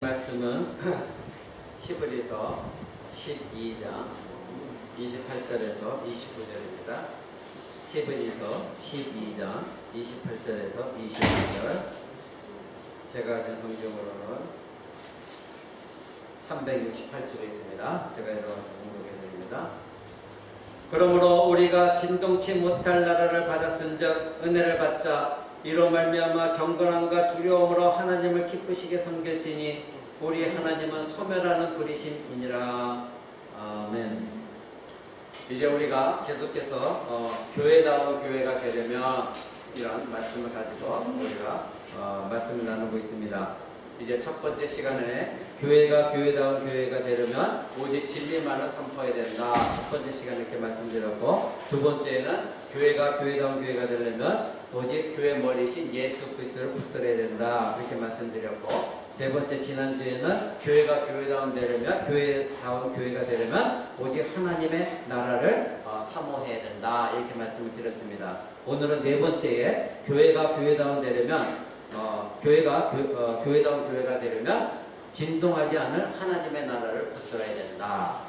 말씀은 히브리서 12장 28절에서 29절입니다. 히브리서 12장 28절에서 29절. 제가 가진 성경으로는 368쪽에 있습니다. 제가 여러분께 공독해 드립니다. 그러므로 우리가 진동치 못할 나라를 받았은즉 은혜를 받자. 이로 말미암아 경건함과 두려움으로 하나님을 기쁘시게 섬길지니 우리 하나님은 소멸하는 부리심이니라. 아멘. 이제 우리가 계속해서 교회다운 교회가 되려면 이런 말씀을 가지고 우리가 말씀을 나누고 있습니다. 이제 첫 번째 시간에 교회가 교회다운 교회가 되려면 오직 진리만을 선포해야 된다. 첫 번째 시간에 이렇게 말씀드렸고, 두 번째는 교회가 교회다운 교회가 되려면 오직 교회 머리신 예수 그리스도를 붙들어야 된다. 이렇게 말씀드렸고, 세 번째 지난주에는 교회가 교회다운 교회가 되려면 오직 하나님의 나라를 사모해야 된다. 이렇게 말씀을 드렸습니다. 오늘은 네 번째에 교회가 교회다운 되려면 교회다운 교회가 되려면 진동하지 않을 하나님의 나라를 붙들어야 된다.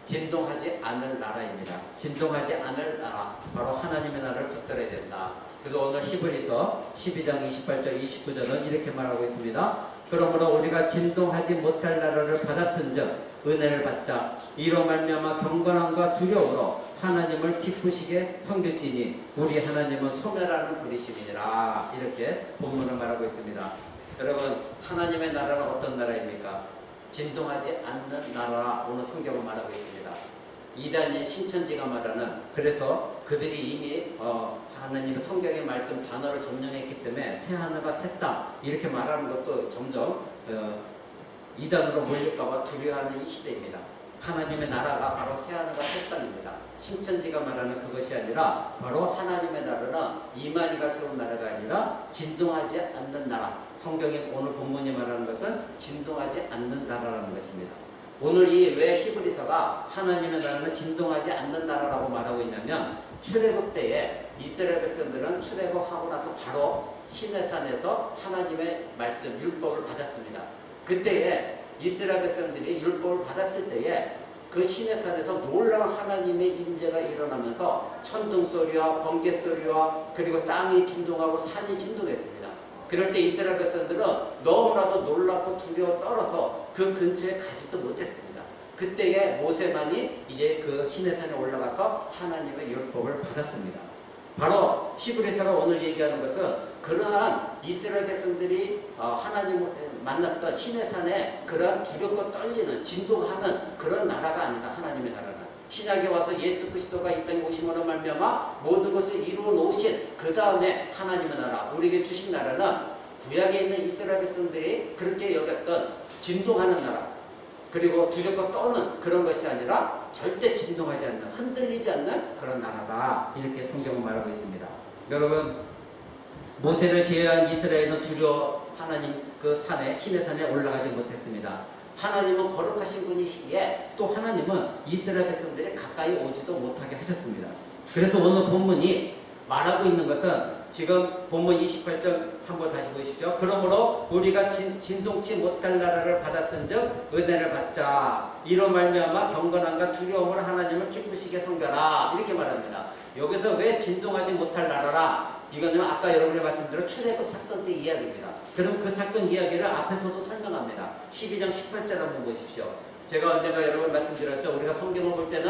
진동하지 않을 나라입니다. 진동하지 않을 나라, 바로 하나님의 나라를 붙들어야 된다. 그래서 오늘 히브리서 12장 28절 29절은 이렇게 말하고 있습니다. 그러므로 우리가 진동하지 못할 나라를 받았은즉 은혜를 받자. 이로 말미암아 경건함과 두려움으로 하나님을 기쁘시게 섬길지니 우리 하나님은 소멸하는 부리심이니라. 이렇게 본문을 말하고 있습니다. 여러분, 하나님의 나라는 어떤 나라입니까? 진동하지 않는 나라. 오늘 성경은 말하고 있습니다. 이단인 신천지가 말하는, 그래서 그들이 이미 하나님의 성경의 말씀 단어를 점령했기 때문에 새 하늘과 새 땅 이렇게 말하는 것도 점점 이단으로 몰릴까봐 두려워하는 이 시대입니다. 하나님의 나라가 바로 새 하늘과 새 땅입니다. 신천지가 말하는 그것이 아니라 바로 하나님의 나라는 이만희가 세운 나라가 아니라 진동하지 않는 나라. 성경이 오늘 본문이 말하는 것은 진동하지 않는 나라라는 것입니다. 오늘 이 왜 히브리서가 하나님의 나라는 진동하지 않는 나라라고 말하고 있냐면, 출애굽 때에 이스라엘 백성들은 출애굽하고 나서 바로 시내산에서 하나님의 말씀 율법을 받았습니다. 그때에 이스라엘 백성들이 율법을 받았을 때에 그 시내산에서 놀라운 하나님의 임재가 일어나면서 천둥소리와 번개소리와 그리고 땅이 진동하고 산이 진동했습니다. 그럴 때 이스라엘 백성들은 너무나도 놀랍고 두려워 떨어서 그 근처에 가지도 못했습니다. 그때에 모세만이 이제 그 시내산에 올라가서 하나님의 율법을 받았습니다. 바로 히브리서가 오늘 얘기하는 것은 그러한 이스라엘 백성들이 하나님을 만났던 시내산에 그러한 두렵고 떨리는 진동하는 그런 나라가 아니다. 하나님의 나라는 신약에 와서 예수 그리스도가 이 땅에 오심으로 말미암아 모든 것을 이루어 놓으신 그 다음에 하나님의 나라, 우리에게 주신 나라는 구약에 있는 이스라엘 백성들이 그렇게 여겼던 진동하는 나라, 그리고 두렵고 떠는 그런 것이 아니라 절대 진동하지 않는, 흔들리지 않는 그런 나라다. 이렇게 성경은 말하고 있습니다. 여러분, 모세를 제외한 이스라엘은 두려워 하나님 그 산에, 시내산에 올라가지 못했습니다. 하나님은 거룩하신 분이시기에 또 하나님은 이스라엘 백성들이 가까이 오지도 못하게 하셨습니다. 그래서 오늘 본문이 말하고 있는 것은 지금 본문 28절 한번 다시 보십시오. 그러므로 우리가 진동치 못할 나라를 받았은즉 은혜를 받자. 이로 말미암아 경건함과 두려움으로 하나님을 기쁘시게 섬겨라. 이렇게 말합니다. 여기서 왜 진동하지 못할 나라라? 이거는 아까 여러분이 말씀드린 출애굽 사건 때 이야기입니다. 그럼 그 사건 이야기를 앞에서도 설명합니다. 12장 18절 한번 보십시오. 제가 언젠가 여러분 말씀드렸죠. 우리가 성경을 볼 때는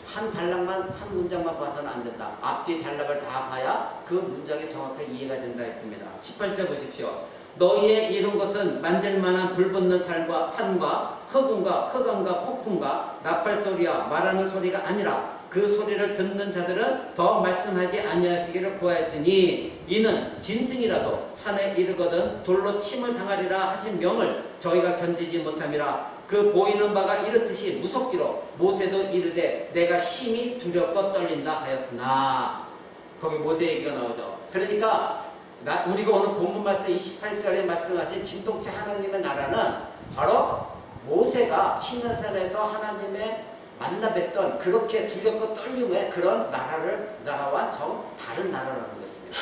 한 단락만, 한 문장만 봐서는 안 된다. 앞뒤 단락을 다 봐야 그 문장이 정확하게 이해가 된다 했습니다. 18절 보십시오. 너희의 이룬 것은 만질만한 불붙는 산과 흑운과 흑암과 폭풍과 나팔소리와 말하는 소리가 아니라 그 소리를 듣는 자들은 더 말씀하지 아니하시기를 구하였으니 이는 짐승이라도 산에 이르거든 돌로 침을 당하리라 하신 명을 저희가 견디지 못함이라. 그 보이는 바가 이렇듯이 무섭기로 모세도 이르되 내가 심히 두렵고 떨린다 하였으나. 거기 모세 얘기가 나오죠. 그러니까 우리가 오늘 본문 말씀 28절에 말씀하신 진동체 하나님의 나라는 바로 모세가 시내산에서 하나님의 만나 뵀던 그렇게 두렵고 떨림의 그런 나라와 정 다른 나라라는 것입니다.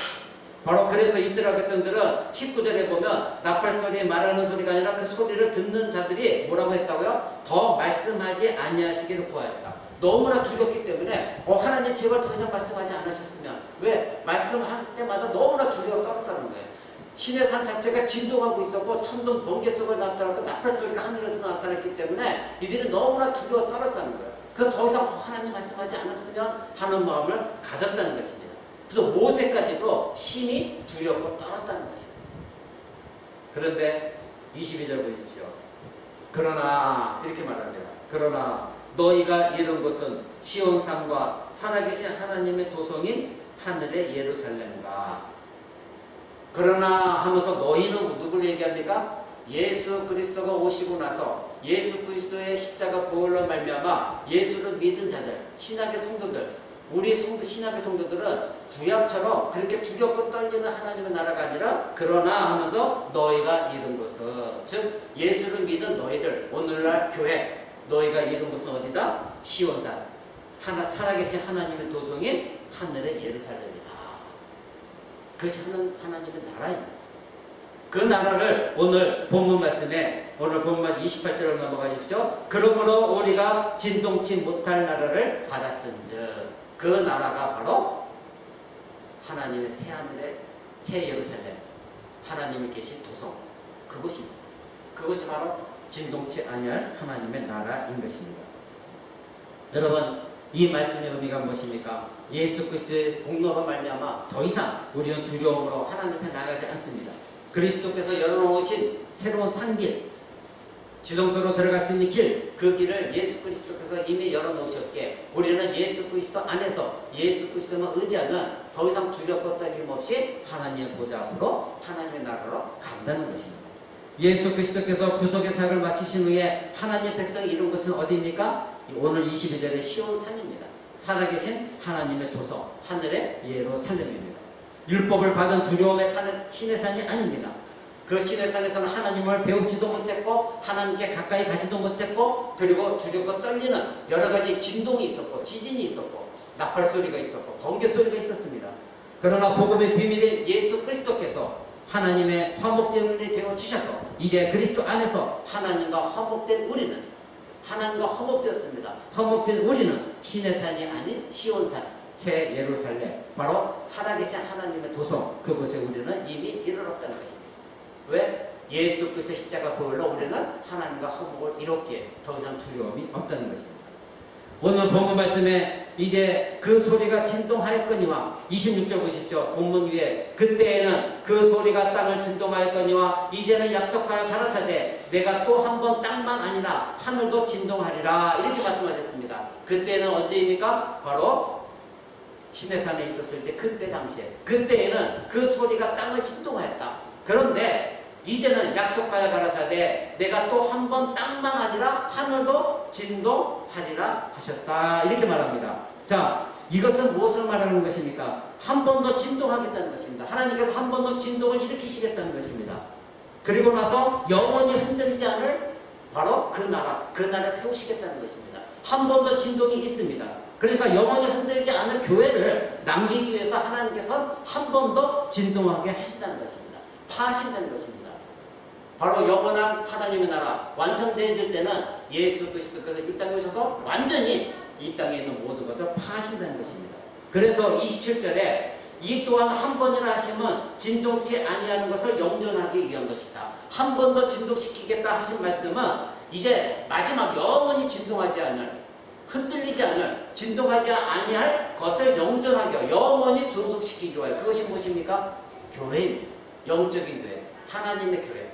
바로 그래서 이스라엘 백성들은 19절에 보면 나팔 소리 말하는 소리가 아니라 그 소리를 듣는 자들이 뭐라고 했다고요? 더 말씀하지 아니하시기를 구하였다. 너무나 두렵기 때문에 하나님 제발 더 이상 말씀하지 않으셨으면, 왜? 말씀할 때마다 너무나 두려워 떨었다는 거예요. 신의 산 자체가 진동하고 있었고 천둥 번개 속에 나타났고 나팔 소리가 하늘에서 나타났기 때문에 이들이 너무나 두려워 떨었다는 거예요. 그래서 더 이상 하나님 말씀하지 않았으면 하는 마음을 가졌다는 것입니다. 그래서 모세까지도 심히 두렵고 떨었다는 것입니다. 그런데 22절 보십시오. 그러나 이렇게 말합니다. 그러나 너희가 이룬 것은 시온산과 살아계신 하나님의 도성인 하늘의 예루살렘과. 그러나 하면서 너희는 누굴 얘기합니까? 예수 그리스도가 오시고 나서 예수 그리스도의 십자가 보혈로 말미암아 예수를 믿은 자들, 신약의 성도들, 우리 신약의 성도들은 구약처럼 그렇게 두렵고 떨리는 하나님의 나라가 아니라 그러나 하면서 너희가 이룬 것은, 즉 예수를 믿은 너희들, 오늘날 교회, 너희가 이룬 것은 어디다? 시온산, 살아계신 하나님의 도성인 하늘의 예루살렘이다. 그것이 하나님의 나라입니다. 그 나라를 오늘 본문 말씀에, 오늘 본문 말씀 28절로 넘어가 주십시오. 그러므로 우리가 진동치 못할 나라를 받았은즉, 그 나라가 바로 하나님의 새 하늘의 새 예루살렘, 하나님이 계신 도성, 그것입니다. 그것이 바로 진동치 아니할 하나님의 나라인 것입니다. 여러분, 이 말씀의 의미가 무엇입니까? 예수 그리스도의 공로로 말미암아 더 이상 우리는 두려움으로 하나님 앞에 나가지 않습니다. 그리스도께서 열어놓으신 새로운 산길, 지성소로 들어갈 수 있는 길, 그 길을 예수 그리스도께서 이미 열어놓으셨기에 우리는 예수 그리스도 안에서 예수 그리스도만 의지하면 더 이상 두렵고 떨림 없이 하나님의 보좌 앞으로 하나님의 나라로 간다는 것입니다. 예수 그리스도께서 구속의 사역을 마치신 후에 하나님의 백성이 이룬 것은 어디입니까? 오늘 22절의 시온산입니다. 살아계신 하나님의 도성, 하늘의 예루살렘입니다. 율법을 받은 두려움의 신의 산이 아닙니다. 그 신의 산에서는 하나님을 배우지도 못했고 하나님께 가까이 가지도 못했고, 그리고 두렵고 떨리는 여러 가지 진동이 있었고 지진이 있었고 나팔 소리가 있었고 번개 소리가 있었습니다. 그러나 복음의 비밀인 예수 그리스도께서 하나님의 화목제물이 되어 주셔서 이제 그리스도 안에서 하나님과 화목된 우리는, 하나님과 화목되었습니다. 화목된 우리는 신의 산이 아닌 시온산, 새 예루살렘, 바로 살아계신 하나님의 도성, 그곳에 우리는 이미 이르렀다는 것입니다. 왜? 예수 그리스도의 십자가 보혈로 우리는 하나님과 화목을 이뤘기에 더 이상 두려움이 없다는 것입니다. 오늘 본문 말씀에 이제 그 소리가 진동하였거니와, 26절 보십시오. 본문 위에 그때에는 그 소리가 땅을 진동하였거니와 이제는 약속하여 가라사대 내가 또 한 번 땅만 아니라 하늘도 진동하리라, 이렇게 말씀하셨습니다. 그때는 언제입니까? 바로 시내산에 있었을 때, 그때 당시에, 그때에는 그 소리가 땅을 진동하였다. 그런데 이제는 약속하여 가라사대 내가 또 한 번 땅만 아니라 하늘도 진동하리라 하셨다, 이렇게 말합니다. 자, 이것은 무엇을 말하는 것입니까? 한 번 더 진동하겠다는 것입니다. 하나님께서 한 번 더 진동을 일으키시겠다는 것입니다. 그리고 나서 영원히 흔들리지 않을 바로 그 나라 세우시겠다는 것입니다. 한 번 더 진동이 있습니다. 그러니까 영원히 흔들지 않을 교회를 남기기 위해서 하나님께서 한 번 더 진동하게 하신다는 것입니다. 파하신다는 것입니다. 바로 영원한 하나님의 나라 완성되어질 때는 예수 그리스도께서 이 땅에 오셔서 완전히 이 땅에 있는 모든 것을 파하신다는 것입니다. 그래서 27절에 이 또한 한 번이나 하시면 진동치 아니하는 것을 영존하기 위한 것이다. 한 번 더 진동시키겠다 하신 말씀은 이제 마지막 영원히 진동하지 않을, 흔들리지 않을, 진동하지 아니할 것을 영존하기 위하여 영원히 존속시키기 위하여, 그것이 무엇입니까? 교회입니다. 영적인 교회, 하나님의 교회,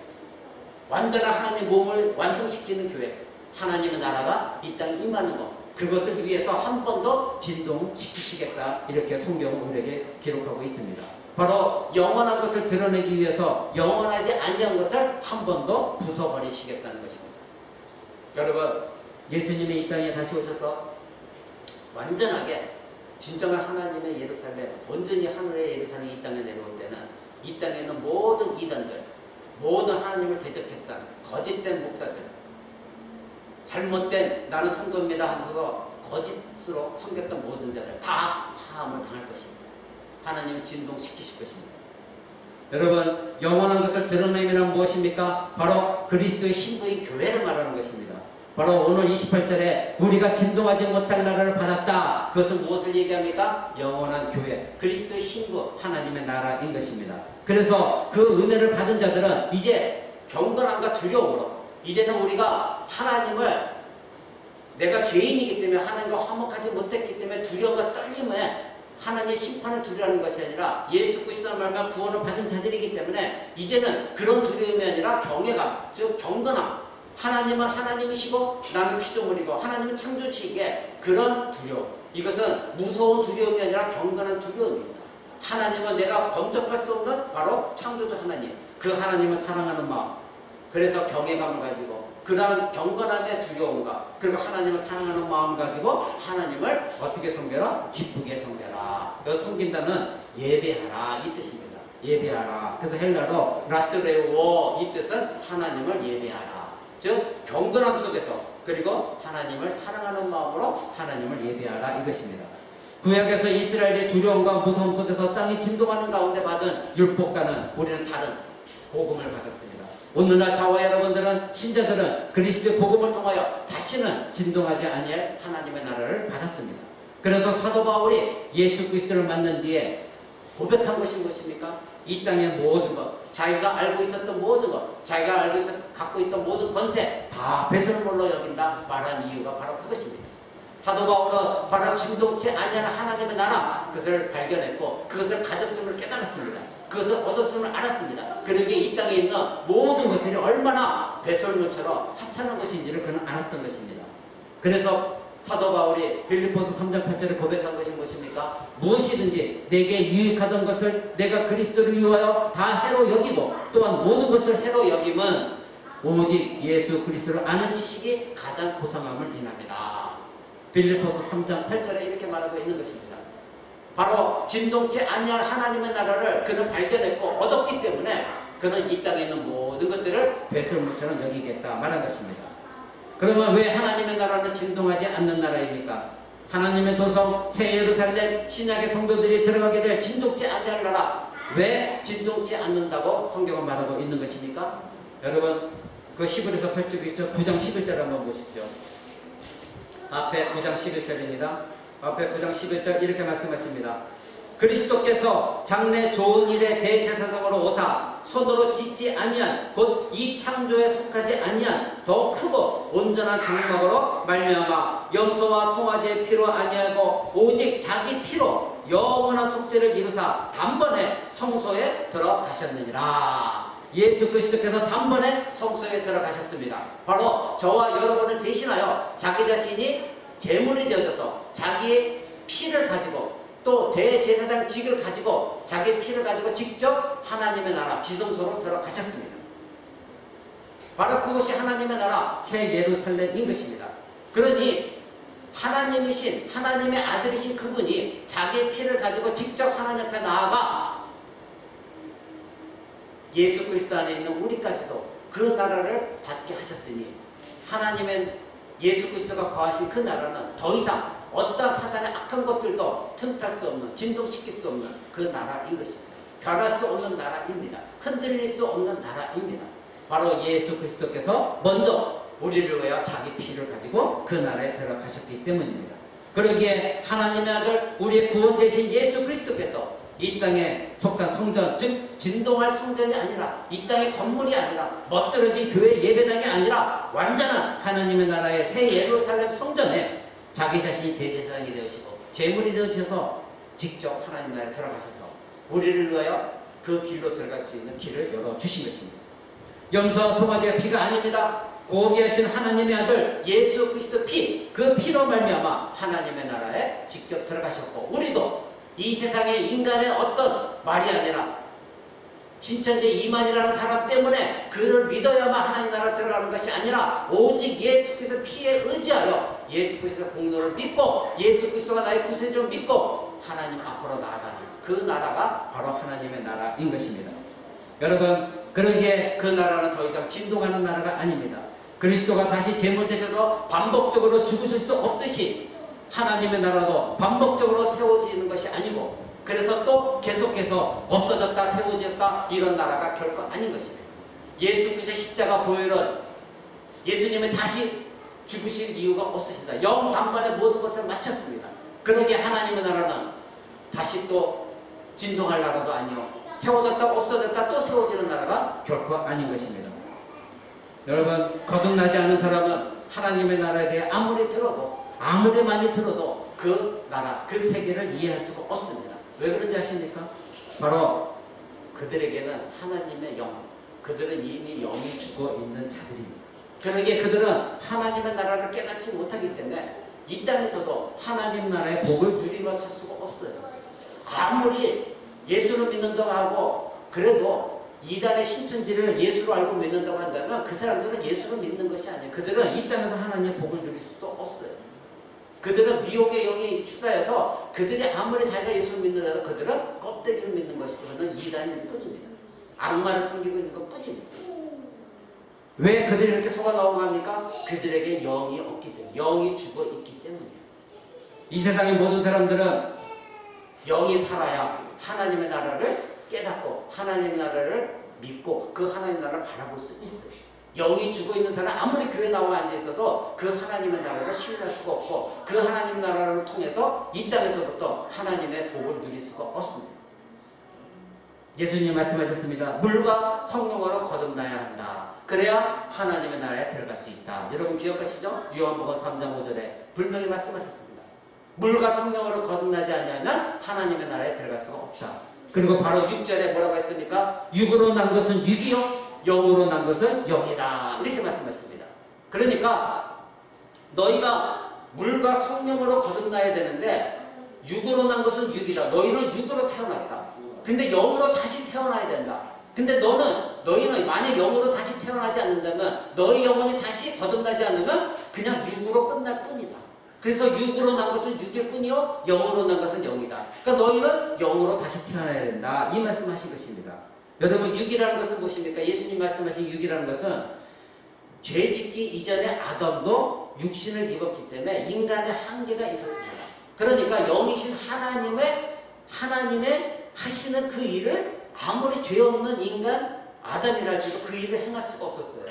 완전한 하나님의 몸을 완성시키는 교회, 하나님의 나라가 이 땅에 임하는 것, 그것을 위해서 한 번 더 진동시키시겠다, 이렇게 성경은 우리에게 기록하고 있습니다. 바로 영원한 것을 드러내기 위해서 영원하지 아니한 것을 한 번 더 부숴버리시겠다는 것입니다. 여러분, 예수님이 이 땅에 다시 오셔서 완전하게 진정한 하나님의 예루살렘, 온전히 하늘의 예루살렘이 이 땅에 내려올 때는 이 땅에 있는 모든 이단들, 모든 하나님을 대적했던 거짓된 목사들, 잘못된 나는 성도입니다 하면서도 거짓으로 섬겼던 모든 자들 다 파함을 당할 것입니다. 하나님은 진동시키실 것입니다. 여러분, 영원한 것을 드러내면 무엇입니까? 바로 그리스도의 신부인 교회를 말하는 것입니다. 바로 오늘 28절에 우리가 진동하지 못할 나라를 받았다. 그것은 무엇을 얘기합니까? 영원한 교회, 그리스도의 신부, 하나님의 나라인 것입니다. 그래서 그 은혜를 받은 자들은 이제 경건함과 두려움으로, 이제는 우리가 하나님을, 내가 죄인이기 때문에 하나님과 화목하지 못했기 때문에 두려움과 떨림에 하나님의 심판을 두려워하는 것이 아니라 예수 그리스도의 말만 구원을 받은 자들이기 때문에 이제는 그런 두려움이 아니라 경외감, 즉 경건함, 하나님은 하나님이시고 나는 피조물이고 하나님은 창조주시기에 그런 두려움, 이것은 무서운 두려움이 아니라 경건한 두려움입니다. 하나님은 내가 범접할 수 없는 바로 창조주 하나님, 그 하나님을 사랑하는 마음, 그래서 경외감을 가지고 그러한 경건함의 두려움과 그리고 하나님을 사랑하는 마음을 가지고 하나님을 어떻게 섬겨라? 기쁘게 섬겨라. 여기 섬긴다는 예배하라 이 뜻입니다. 예배하라. 그래서 헬라로 라트레오, 이 뜻은 하나님을 예배하라. 즉 경건함 속에서 그리고 하나님을 사랑하는 마음으로 하나님을 예배하라 이것입니다. 구약에서 이스라엘의 두려움과 무서움 속에서 땅이 진동하는 가운데 받은 율법과는 우리는 다른 복음을 받았습니다. 오늘날 저와 여러분들은, 신자들은 그리스도의 복음을 통하여 다시는 진동하지 아니할 하나님의 나라를 받았습니다. 그래서 사도 바울이 예수 그리스도를 만난 뒤에 고백한 것이 무엇입니까? 이 땅의 모든 것, 자기가 알고 있었던 모든 것, 자기가 갖고 있던 모든 권세 다 배설물로 여긴다 말한 이유가 바로 그것입니다. 사도 바울은 바로 진동치 아니하는 하나님의 나라, 그것을 발견했고 그것을 가졌음을 깨달았습니다. 그것을 얻었음을 알았습니다. 그러기에 이 땅에 있는 모든 것들이 얼마나 배설물처럼 하찮은 것인지를 그는 알았던 것입니다. 그래서 사도 바울이 빌립보서 3장 8절에 고백한 것이 무엇입니까? 무엇이든지 내게 유익하던 것을 내가 그리스도를 위하여 다 해로 여기고 또한 모든 것을 해로 여김은 오직 예수 그리스도를 아는 지식이 가장 고상함을 인합니다. 빌립보서 3장 8절에 이렇게 말하고 있는 것입니다. 바로 진동치 아니할 하나님의 나라를 그는 발견했고 얻었기 때문에 그는 이 땅에 있는 모든 것들을 배설물처럼 여기겠다 말한 것입니다. 그러면 왜 하나님의 나라는 진동하지 않는 나라입니까? 하나님의 도성 새 예루살렘 신약의 성도들이 들어가게 될 진동치 아니할 나라, 왜 진동치 않는다고 성경은 말하고 있는 것입니까? 여러분, 그 히브리서 8쪽 있죠? 9장 11절 한번 보십시오. 앞에 9장 11절입니다. 앞에 9장 11절 이렇게 말씀하십니다. 그리스도께서 장래 좋은 일에 대제사장으로 오사 손으로 짓지 아니한 곧 이 창조에 속하지 아니한 더 크고 온전한 장막으로 말미암아 염소와 송아지의 피로 아니하고 오직 자기 피로 영원한 속죄를 이루사 단번에 성소에 들어가셨느니라. 예수 그리스도께서 단번에 성소에 들어가셨습니다. 바로 저와 여러분을 대신하여 자기 자신이 제물이 되어져서 자기의 피를 가지고 또 대제사장직을 가지고 자기 피를 가지고 직접 하나님의 나라 지성소로 들어가셨습니다. 바로 그것이 하나님의 나라 새 예루살렘인 것입니다. 그러니 하나님이신 하나님의 아들이신 그분이 자기의 피를 가지고 직접 하나님 앞에 나아가 예수 그리스도 안에 있는 우리까지도 그 나라를 받게 하셨으니 하나님의 예수 그리스도가 거하신 그 나라는 더 이상 어떤 사단의 악한 것들도 틈탈 수 없는, 진동시킬 수 없는 그 나라인 것입니다. 변할 수 없는 나라입니다. 흔들릴 수 없는 나라입니다. 바로 예수 그리스도께서 먼저 우리를 위하여 자기 피를 가지고 그 나라에 들어가셨기 때문입니다. 그러기에 하나님의 아들 우리의 구원되신 예수 그리스도께서 이 땅에 속한 성전, 즉 진동할 성전이 아니라 이 땅의 건물이 아니라 멋들어진 교회 예배당이 아니라 완전한 하나님의 나라의 새 예루살렘 성전에 자기 자신이 대제사장이 되시고 제물이 되어셔서 직접 하나님 나라에 들어가셔서 우리를 위하여 그 길로 들어갈 수 있는 길을 열어주신 것입니다. 염소와 송아지의 피가 아닙니다. 고귀하신 하나님의 아들 예수 그리스도 피, 그 피로 말미암아 하나님의 나라에 직접 들어가셨고 우리도 이 세상의 인간의 어떤 말이 아니라 신천지 이만이라는 사람 때문에 그를 믿어야만 하나님 나라 들어가는 것이 아니라 오직 예수 그리스도 피에 의지하여 예수 그리스도의 공로를 믿고 예수 그리스도가 나의 구세주를 믿고 하나님 앞으로 나아가는 그 나라가 바로 하나님의 나라인 것입니다. 여러분, 그러기에 그 나라는 더 이상 진동하는 나라가 아닙니다. 그리스도가 다시 제물되셔서 반복적으로 죽으실 수 없듯이 하나님의 나라도 반복적으로 세워지는 것이 아니고 그래서 또 계속해서 없어졌다 세워졌다 이런 나라가 결코 아닌 것입니다. 예수 그리스도의 십자가 보혈은 예수님이 다시 죽으실 이유가 없으십니다. 영 단번에 모든 것을 마쳤습니다. 그러기에 하나님의 나라는 다시 또 진동할 나라도 아니요, 세워졌다 없어졌다 또 세워지는 나라가 결코 아닌 것입니다. 여러분, 거듭나지 않은 사람은 하나님의 나라에 대해 아무리 들어도, 아무리 많이 들어도 그 나라, 그 세계를 이해할 수가 없습니다. 왜 그런지 아십니까? 바로 그들에게는 하나님의 영, 그들은 이미 영이 죽어 있는 자들입니다. 그러기에 그들은 하나님의 나라를 깨닫지 못하기 때문에 이 땅에서도 하나님 나라의 복을 누리며 살 수가 없어요. 아무리 예수를 믿는다고 하고 그래도 이단의 신천지를 예수로 알고 믿는다고 한다면 그 사람들은 예수를 믿는 것이 아니에요. 그들은 이 땅에서 하나님의 복을 누릴 수도 없어요. 그들은 미혹의 영이 휩싸여서 그들이 아무리 자기가 예수를 믿는다고 그들은 껍데기를 믿는 것이 그거는 이단일 뿐입니다. 악마를 섬기고 있는 것 뿐입니다. 왜 그들이 이렇게 속아 넘어갑니까? 그들에게 영이 없기 때문에, 영이 죽어 있기 때문이에요. 이 세상의 모든 사람들은 영이 살아야 하나님의 나라를 깨닫고 하나님의 나라를 믿고 그 하나님의 나라를 바라볼 수 있어요. 영이 죽어 있는 사람 아무리 교회 나와 앉아 있어도 그 하나님의 나라를 신뢰할 수가 없고 그 하나님의 나라를 통해서 이 땅에서부터 하나님의 복을 누릴 수가 없습니다. 예수님 말씀하셨습니다. 물과 성령으로 거듭나야 한다. 그래야 하나님의 나라에 들어갈 수 있다. 여러분 기억하시죠? 요한복음 3장 5절에 분명히 말씀하셨습니다. 물과 성령으로 거듭나지 않으면 하나님의 나라에 들어갈 수가 없다. 그리고 바로 6절에 뭐라고 했습니까? 육으로 난 것은 육이요 영으로 난 것은 영이다. 이렇게 말씀하십니다. 그러니까 너희가 물과 성령으로 거듭나야 되는데 육으로 난 것은 육이다. 너희는 육으로 태어났다. 근데 영으로 다시 태어나야 된다. 근데 너희는 만약 영으로 다시 태어나지 않는다면 너희 영혼이 다시 거듭나지 않으면 그냥 육으로 끝날 뿐이다. 그래서 육으로 난 것은 육일 뿐이요 영으로 난 것은 영이다. 그러니까 너희는 영으로 다시 태어나야 된다. 이 말씀하신 것입니다. 여러분 육이라는 것은 무엇입니까? 예수님 말씀하신 육이라는 것은 죄짓기 이전에 아담도 육신을 입었기 때문에 인간의 한계가 있었습니다. 그러니까 영이신 하나님의 하시는 그 일을 아무리 죄 없는 인간 아담이랄지도 그 일을 행할 수가 없었어요.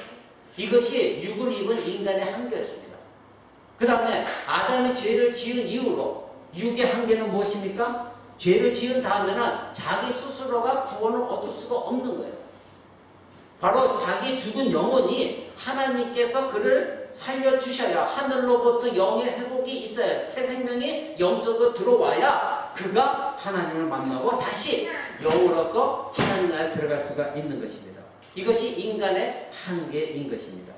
이것이 육을 입은 인간의 한계였습니다. 그 다음에 아담이 죄를 지은 이후로 육의 한계는 무엇입니까? 죄를 지은 다음에는 자기 스스로가 구원을 얻을 수가 없는 거예요. 바로 자기 죽은 영혼이 하나님께서 그를 살려주셔야 하늘로부터 영의 회복이 있어야 새 생명이 영적으로 들어와야 그가 하나님을 만나고 다시 영으로서 하나님 나라에 들어갈 수가 있는 것입니다. 이것이 인간의 한계인 것입니다.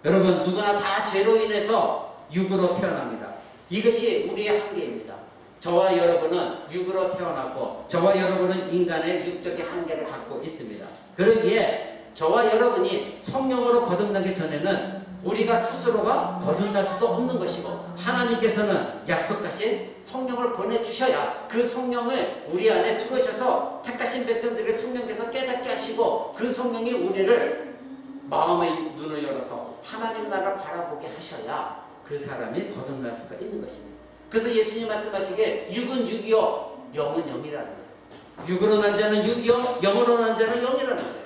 여러분 누구나 다 죄로 인해서 육으로 태어납니다. 이것이 우리의 한계입니다. 저와 여러분은 육으로 태어났고 저와 여러분은 인간의 육적인 한계를 갖고 있습니다. 그러기에 저와 여러분이 성령으로 거듭나기 전에는 우리가 스스로가 거듭날 수도 없는 것이고 하나님께서는 약속하신 성령을 보내주셔야 그 성령을 우리 안에 들어오셔서 택하신 백성들에게 성령께서 깨닫게 하시고 그 성령이 우리를 마음의 눈을 열어서 하나님 나라를 바라보게 하셔야 그 사람이 거듭날 수가 있는 것입니다. 그래서 예수님 말씀하시기에 육은 육이요 영은 영이라는 거예요. 육으로 난 자는 육이요 영으로 난 자는 영이라는 거예요.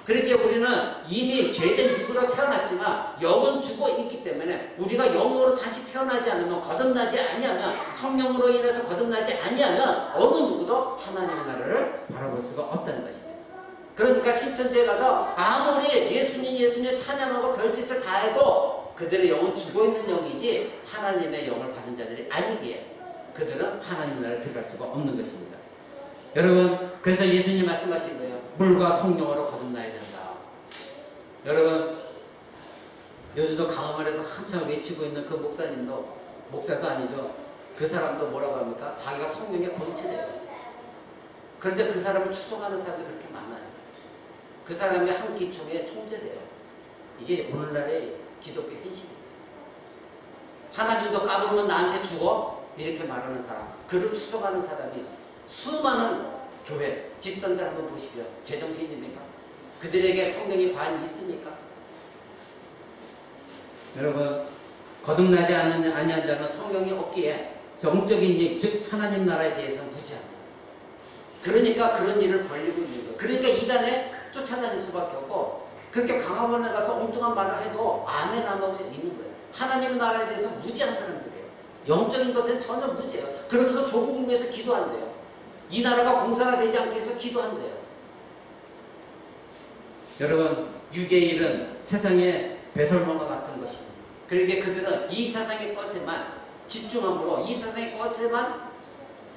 그렇게 우리는 이미 죄된 육으로 태어났지만 영은 죽어 있기 때문에 우리가 영으로 다시 태어나지 않으면 거듭나지 아니하면 성령으로 인해서 거듭나지 아니하면 어느 누구도 하나님의 나라를 바라볼 수가 없다는 것입니다. 그러니까 신천지에 가서 아무리 예수님 찬양하고 별짓을 다 해도 그들의 영은 죽어있는 영이지 하나님의 영을 받은 자들이 아니기에 그들은 하나님 나라에 들어갈 수가 없는 것입니다. 여러분 그래서 예수님 말씀하신 거예요. 물과 성령으로 거듭나야 된다. 여러분 요즘도 강화문에서 한참 외치고 있는 그 목사도 아니죠. 그 사람도 뭐라고 합니까? 자기가 성령의 권체래요. 그런데 그 사람을 추종하는 사람들이 그렇게 많아요. 그 사람이 한 기총의 총재래요. 이게 오늘날의 기독교 현실입니다. 하나님도 까불면 나한테 죽어? 이렇게 말하는 사람, 그를 추종하는 사람이 수많은 교회, 집단들 한번 보시고요. 제정신입니까? 그들에게 성령이 과연 있습니까? 여러분, 거듭나지 아니한 자는 성령이 없기에 영적인 일, 즉 하나님 나라에 대해서 무지합니다. 그러니까 그런 일을 벌리고 있는 거예요. 그러니까 이단에 쫓아다닐 수밖에 없고 그렇게 강화문에 가서 엉뚱한 말을 해도 아멘 하면 있는 거예요. 하나님의 나라에 대해서 무지한 사람들이에요. 영적인 것에 전혀 무지해요. 그러면서 조국국에서 기도한대요. 이 나라가 공산화되지 않게 해서 기도한대요. 여러분, 유괴일은 세상의 배설물과 같은 것입니다. 그러니까 그들은 이 세상의 것에만 집중함으로 이 세상의 것에만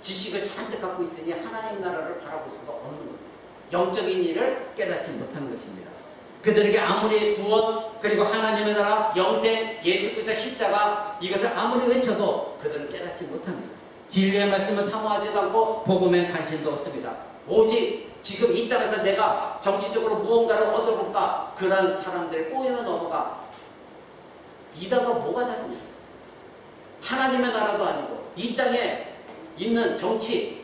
지식을 잔뜩 갖고 있으니 하나님 나라를 바라볼 수가 없는 겁니다. 영적인 일을 깨닫지 못하는 것입니다. 그들에게 아무리 구원 그리고 하나님의 나라 영생 예수 그리스도의 십자가 이것을 아무리 외쳐도 그들은 깨닫지 못합니다. 진리의 말씀을 사모하지도 않고 복음엔 관심도 없습니다. 오직 지금 이 땅에서 내가 정치적으로 무언가를 얻어볼까 그런 사람들의 꼬임에 넘어가 이단과 뭐가 다릅니까? 하나님의 나라도 아니고 이 땅에 있는 정치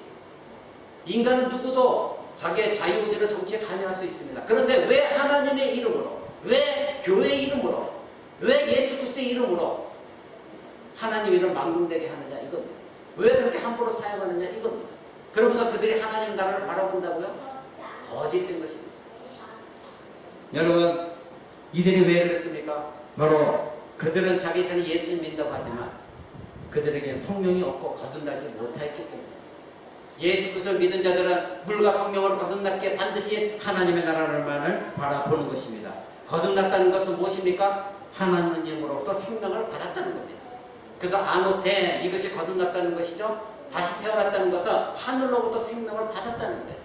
인간은 누구도 자기의 자유의지로 정치에 관여할 수 있습니다. 그런데 왜 하나님의 이름으로 왜 교회의 이름으로 왜 예수 그리스도의 이름으로 하나님 이름 망명되게 하느냐 이겁니다. 왜 그렇게 함부로 사용하느냐 이겁니다. 그러면서 그들이 하나님 나라를 바라본다고요? 거짓된 것입니다. 여러분 이들이 왜 그랬습니까? 바로 그들은 자기 자신을 예수님 믿는다고 하지만 그들에게 성령이 없고 거듭나지 못했기 때문에 예수 그리스도를 믿은 자들은 물과 성령으로 거듭났기에 반드시 하나님의 나라를만을 바라보는 것입니다. 거듭났다는 것은 무엇입니까? 하나님으로부터 생명을 받았다는 겁니다. 그래서 아노테 이것이 거듭났다는 것이죠. 다시 태어났다는 것은 하늘로부터 생명을 받았다는 거예요.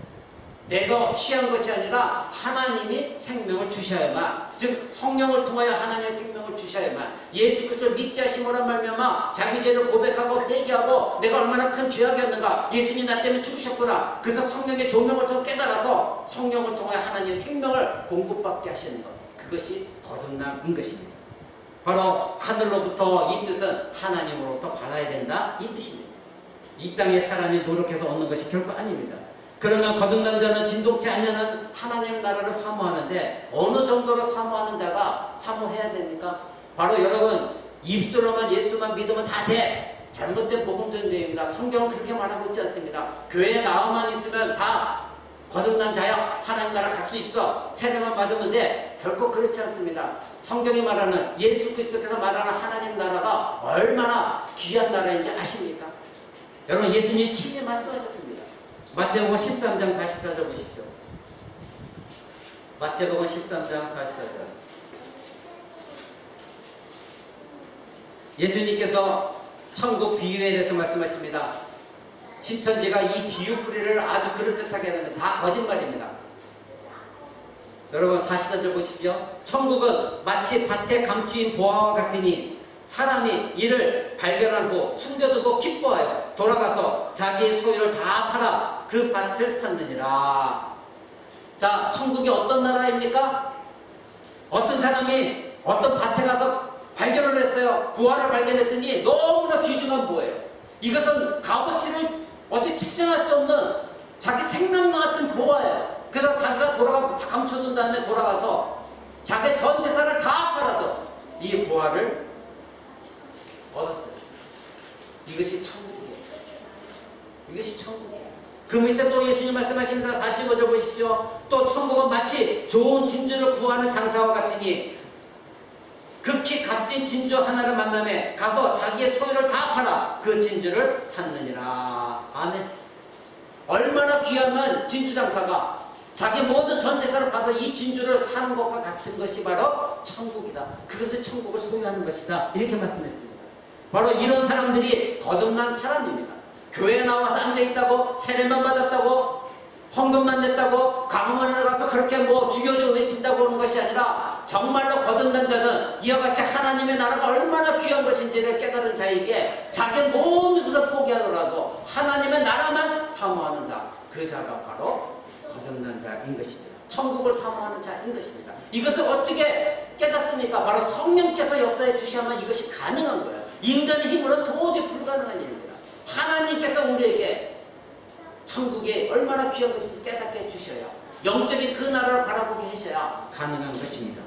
내가 취한 것이 아니라 하나님이 생명을 주셔야만, 즉 성령을 통하여 하나님의 생명을 주셔야만 예수 그리스도를 믿게 하심으로 말미암아 자기 죄를 고백하고 회개하고 내가 얼마나 큰 죄악이었는가 예수님이 나 때문에 죽으셨구나 그래서 성령의 조명을 통해 깨달아서 성령을 통하여 하나님의 생명을 공급받게 하시는 것 그것이 거듭남인 것입니다. 바로 하늘로부터 이 뜻은 하나님으로부터 받아야 된다 이 뜻입니다. 이 땅에 사람이 노력해서 얻는 것이 결코 아닙니다. 그러면 거듭난 자는 진동치 않냐는 하나님의 나라를 사모하는데 어느 정도로 사모하는 자가 사모해야 됩니까? 바로 여러분 입술로만 예수만 믿으면 다 돼. 잘못된 복음 전도입니다. 성경은 그렇게 말하고 있지 않습니다. 교회에 나와만 있으면 다 거듭난 자야 하나님 나라 갈 수 있어. 세례만 받으면 돼. 결코 그렇지 않습니다. 성경이 말하는 예수 그리스도께서 말하는 하나님 나라가 얼마나 귀한 나라인지 아십니까? 여러분 예수님이 친히 말씀하셨습니다. 마태복음 13장 44절 보십시오. 마태복음 13장 44절. 예수님께서 천국 비유에 대해서 말씀하십니다. 신천지가 이 비유풀이를 아주 그럴듯하게 하는데 다 거짓말입니다. 여러분 44절 보십시오. 천국은 마치 밭에 감추인 보화와 같으니 사람이 이를 발견한 후 숨겨두고 기뻐하여 돌아가서 자기의 소유를 다 팔아 그 밭을 샀느니라. 자, 천국이 어떤 나라입니까? 어떤 사람이 어떤 밭에 가서 발견을 했어요. 보화를 발견했더니 너무나 귀중한 보화예요. 이것은 값어치를 어떻게 측정할 수 없는 자기 생명과 같은 보화예요. 그래서 자기가 돌아가고 다 감춰둔 다음에 돌아가서 자기 전 재산을 다 팔아서 이 보화를 얻었어요. 이것이 천국이에요. 이것이 천국이에요. 그 밑에 또 예수님 말씀하십니다. 45절 보십시오. 또 천국은 마치 좋은 진주를 구하는 장사와 같으니 극히 값진 진주 하나를 만남에 가서 자기의 소유를 다 팔아 그 진주를 샀느니라. 아멘. 얼마나 귀하면 진주 장사가 자기 모든 전 재산을 받아 이 진주를 사는 것과 같은 것이 바로 천국이다. 그것을 천국을 소유하는 것이다. 이렇게 말씀했습니다. 바로 이런 사람들이 거듭난 사람입니다. 교회에 나와서 앉아있다고 세례만 받았다고 헌금만 냈다고 강원에 가서 그렇게 뭐 주여주 외친다고 하는 것이 아니라 정말로 거듭난 자는 이와 같이 하나님의 나라가 얼마나 귀한 것인지를 깨달은 자에게 자기 모든 것을 포기하더라도 하나님의 나라만 사모하는 자, 그 자가 바로 거듭난 자인 것입니다. 천국을 사모하는 자인 것입니다. 이것을 어떻게 깨닫습니까? 바로 성령께서 역사해 주셔야만 이것이 가능한 거예요. 인간의 힘으로는 도저히 불가능한 일입니다. 하나님께서 우리에게 천국이 얼마나 귀한 것인지 깨닫게 해주셔야 영적인 그 나라를 바라보게 하셔야 가능한 것입니다.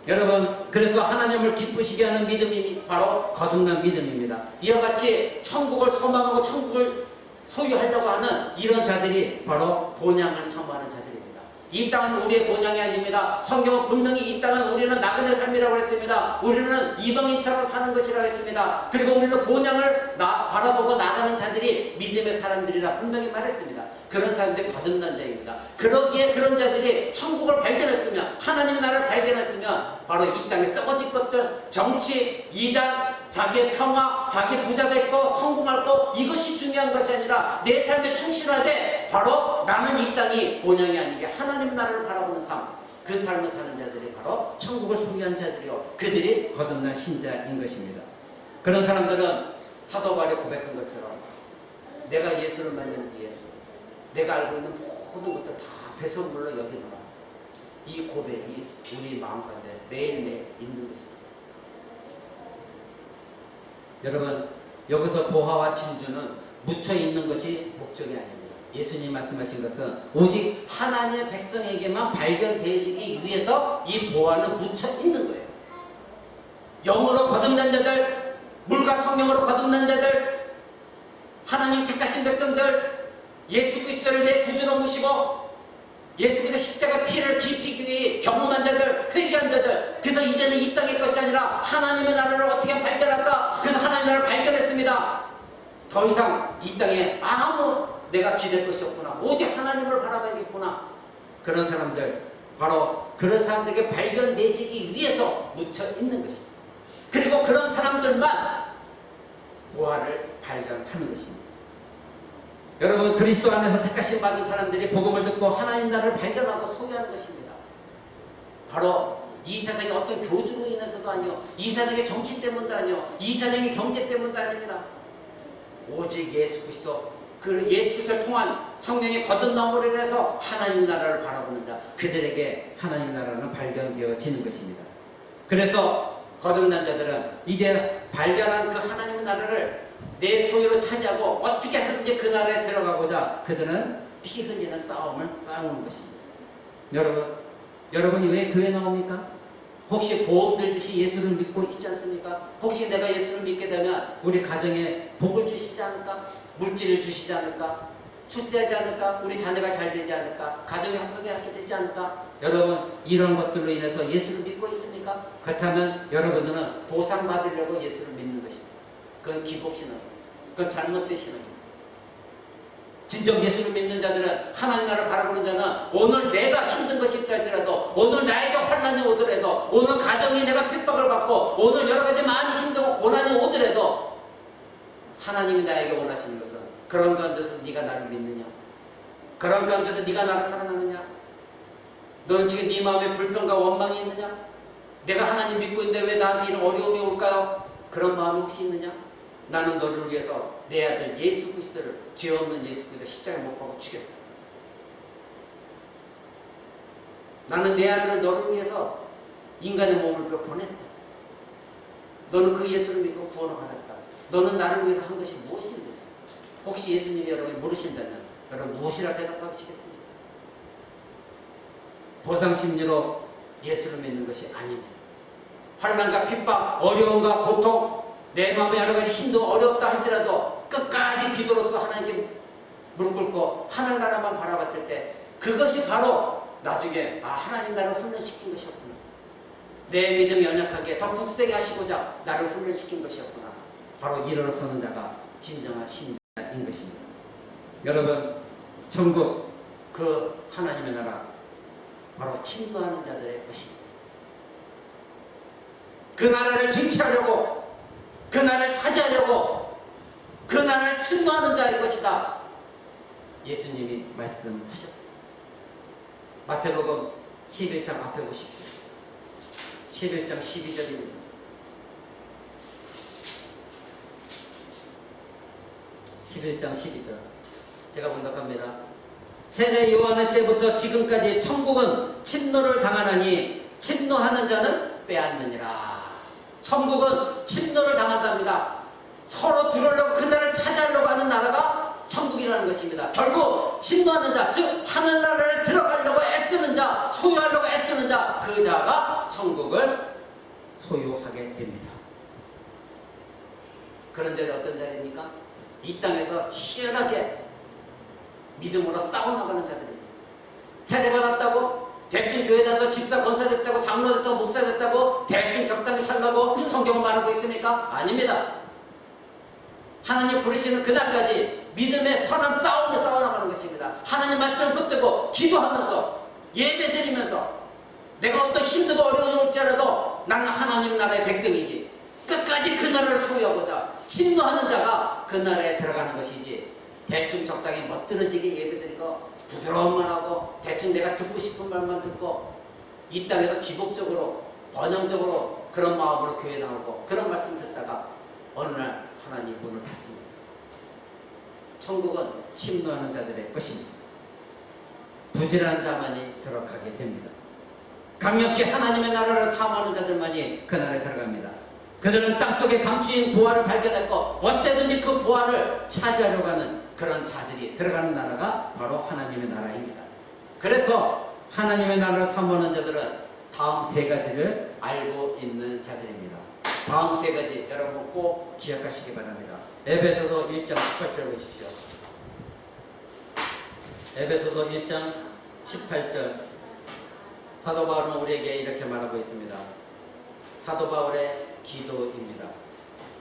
여러분 그래서 하나님을 기쁘시게 하는 믿음이 바로 거듭난 믿음입니다. 이와 같이 천국을 소망하고 천국을 소유하려고 하는 이런 자들이 바로 본향을 사모하는 자들입니다. 이 땅은 우리의 본향이 아닙니다. 성경은 분명히 이 땅은 우리는 나그네 삶이라고 했습니다. 우리는 이방인처럼 사는 것이라고 했습니다. 그리고 우리는 본향을 바라보고 나가는 자들이 믿음의 사람들이라 분명히 말했습니다. 그런 사람들이 거듭난 자입니다. 그러기에 그런 자들이 천국을 발견했으면, 하나님 나라를 발견했으면 바로 이 땅에 썩어질 것들, 정치, 이단, 자기의 평화, 자기 부자 될 거, 성공할 거, 이것이 중요한 것이 아니라 내 삶에 충실하되 바로 나는 이 땅이 본향이 아니게 하나님 나라를 바라보는 삶, 그 삶을 사는 자들이 바로 천국을 소유한 자들이요, 그들이 거듭난 신자인 것입니다. 그런 사람들은 사도 바울이 고백한 것처럼 내가 예수를 만난 뒤에 내가 알고 있는 모든 것들 다 배설물로 여기노라. 이 고백이 우리 마음 가운데 매일매일 있는 것입니다. 여러분, 여기서 보화와 진주는 묻혀 있는 것이 목적이 아닙니다. 예수님 말씀하신 것은 오직 하나님의 백성에게만 발견되어지기 위해서 이 보화는 묻혀 있는 거예요. 영으로 거듭난 자들, 물과 성령으로 거듭난 자들, 하나님 택하신 백성들, 예수 그리스도를 내 구주로 모시고 예수 그리스도 십자가 피를 깊이 깊이 경험한 자들, 회개한 자들, 그래서 이제는 이 땅의 것이 아니라 하나님의 나라를 어떻게 발견할까? 그래서 하나님의 나라를 발견했습니다. 더 이상 이 땅에 아무 내가 기댈 것이 없구나, 오직 하나님을 바라봐야겠구나. 그런 사람들, 바로 그런 사람들에게 발견되기 위해서 묻혀 있는 것입니다. 그리고 그런 사람들만 보화를 발견하는 것입니다. 여러분, 그리스도 안에서 택하심 받은 사람들이 복음을 듣고 하나님 나라를 발견하고 소유하는 것입니다. 바로 이 세상의 어떤 교주로 인해서도 아니요, 이 세상의 정치 때문도 아니요, 이 세상의 경제 때문도 아닙니다. 오직 예수 그리스도, 그 예수 그리스도를 통한 성령의 거듭남으로 인해서 하나님 나라를 바라보는 자, 그들에게 하나님 나라는 발견되어지는 것입니다. 그래서 거듭난 자들은 이제 발견한 그 하나님의 나라를 내 소유로 차지하고 어떻게 해서든지 그 나라에 들어가고자 그들은 피 흘리는 싸움을 싸우는 것입니다. 여러분이 왜 교회 나옵니까? 혹시 보험 들듯이 예수를 믿고 있지 않습니까? 혹시 내가 예수를 믿게 되면 우리 가정에 복을 주시지 않을까? 물질을 주시지 않을까? 출세하지 않을까? 우리 자녀가 잘 되지 않을까? 가정이 화평하게 되지 않을까? 여러분, 이런 것들로 인해서 예수를 믿고 있습니까? 그렇다면 여러분들은 보상받으려고 예수를 믿는 것입니다. 그건 기복신앙입니다. 그건 잘못된 신앙입니다. 진정 예수를 믿는 자들은, 하나님 나라를 바라보는 자는 오늘 내가 힘든 것이 있다 할지라도, 오늘 나에게 환난이 오더라도, 오늘 가정이 내가 핍박을 받고, 오늘 여러 가지 많이 힘들고 고난이 오더라도 하나님이 나에게 원하시는 것은 그런 가운데서 네가 나를 믿느냐? 그런 가운데서 네가 나를 사랑하느냐? 너는 지금 네 마음에 불평과 원망이 있느냐? 내가 하나님 믿고 있는데 왜 나한테 이런 어려움이 올까요? 그런 마음이 혹시 있느냐? 나는 너를 위해서 내 아들 예수 그리스도를, 죄 없는 예수 그리스도 십자가에 못 박아 죽였다. 나는 내 아들을 너를 위해서 인간의 몸을 보냈다. 너는 그 예수를 믿고 구원을 받았다. 너는 나를 위해서 한 것이 무엇인지, 혹시 예수님이 여러분이 물으신다면 여러분 무엇이라 대답하시겠습니까? 보상심리로 예수를 믿는 것이 아닙니다. 환난과 핍박, 어려움과 고통, 내 마음에 여러 가지 힘도 어렵다 할지라도 끝까지 기도로서 하나님께 무릎 꿇고 하늘나라만 바라봤을 때 그것이 바로 나중에 하나님 나를 훈련시킨 것이었구나. 내 믿음이 연약하게 더 굳세게 하시고자 나를 훈련시킨 것이었구나. 바로 일어서는 자가 진정한 신자인 것입니다. 여러분, 천국, 그 하나님의 나라, 바로 침노하는 자들의 것입니다. 그 나라를 쟁취하려고, 그 나라를 차지하려고, 그 나라를 침노하는 자의 것이다. 예수님이 말씀하셨습니다. 마태복음 11장 앞에 보십시오. 11장 12절입니다. 11장 12절 제가 번역합니다. 세례 요한의 때부터 지금까지 천국은 침노를 당하나니 침노하는 자는 빼앗느니라. 천국은 침노를 당한답니다. 서로 들으려고 그 나라를 차지하려고 하는 나라가 천국이라는 것입니다. 결국 침노하는 자, 즉 하늘나라를 들어가려고 애쓰는 자, 소유하려고 애쓰는 자, 그 자가 천국을 소유하게 됩니다. 그런 자리 어떤 자리입니까? 이 땅에서 치열하게 믿음으로 싸워나가는 자들입니다. 세례받았다고 대충 교회 다녀서 집사 권사 됐다고 장로 됐다고 목사 됐다고 대충 적당히 살라고 성경을 말하고 있습니까? 아닙니다. 하나님 부르시는 그날까지 믿음의 선한 싸움을 싸워나가는 것입니다. 하나님 말씀을 붙들고 기도하면서 예배드리면서 내가 어떤 힘들고 어려움이 올지라도 나는 하나님 나라의 백성이지, 끝까지 그 나라를 소유하고자 침노하는 자가 그 나라에 들어가는 것이지, 대충 적당히 멋들어지게 예배드리고 부드러운 말하고 대충 내가 듣고 싶은 말만 듣고 이 땅에서 기복적으로 번영적으로 그런 마음으로 교회 나오고 그런 말씀 듣다가 어느 날 하나님 문을 닫습니다. 천국은 침노하는 자들의 것입니다. 부지런한 자만이 들어가게 됩니다. 강력히 하나님의 나라를 사모하는 자들만이 그 나라에 들어갑니다. 그들은 땅속에 감추인 보화를 발견했고 어째든지 그 보화를 차지하려고 하는 그런 자들이 들어가는 나라가 바로 하나님의 나라입니다. 그래서 하나님의 나라를 사모하는 자들은 다음 세 가지를 알고 있는 자들입니다. 다음 세 가지 여러분 꼭 기억하시기 바랍니다. 에베소서 1장 18절 보십시오. 에베소서 1장 18절. 사도 바울은 우리에게 이렇게 말하고 있습니다. 사도 바울의 기도입니다.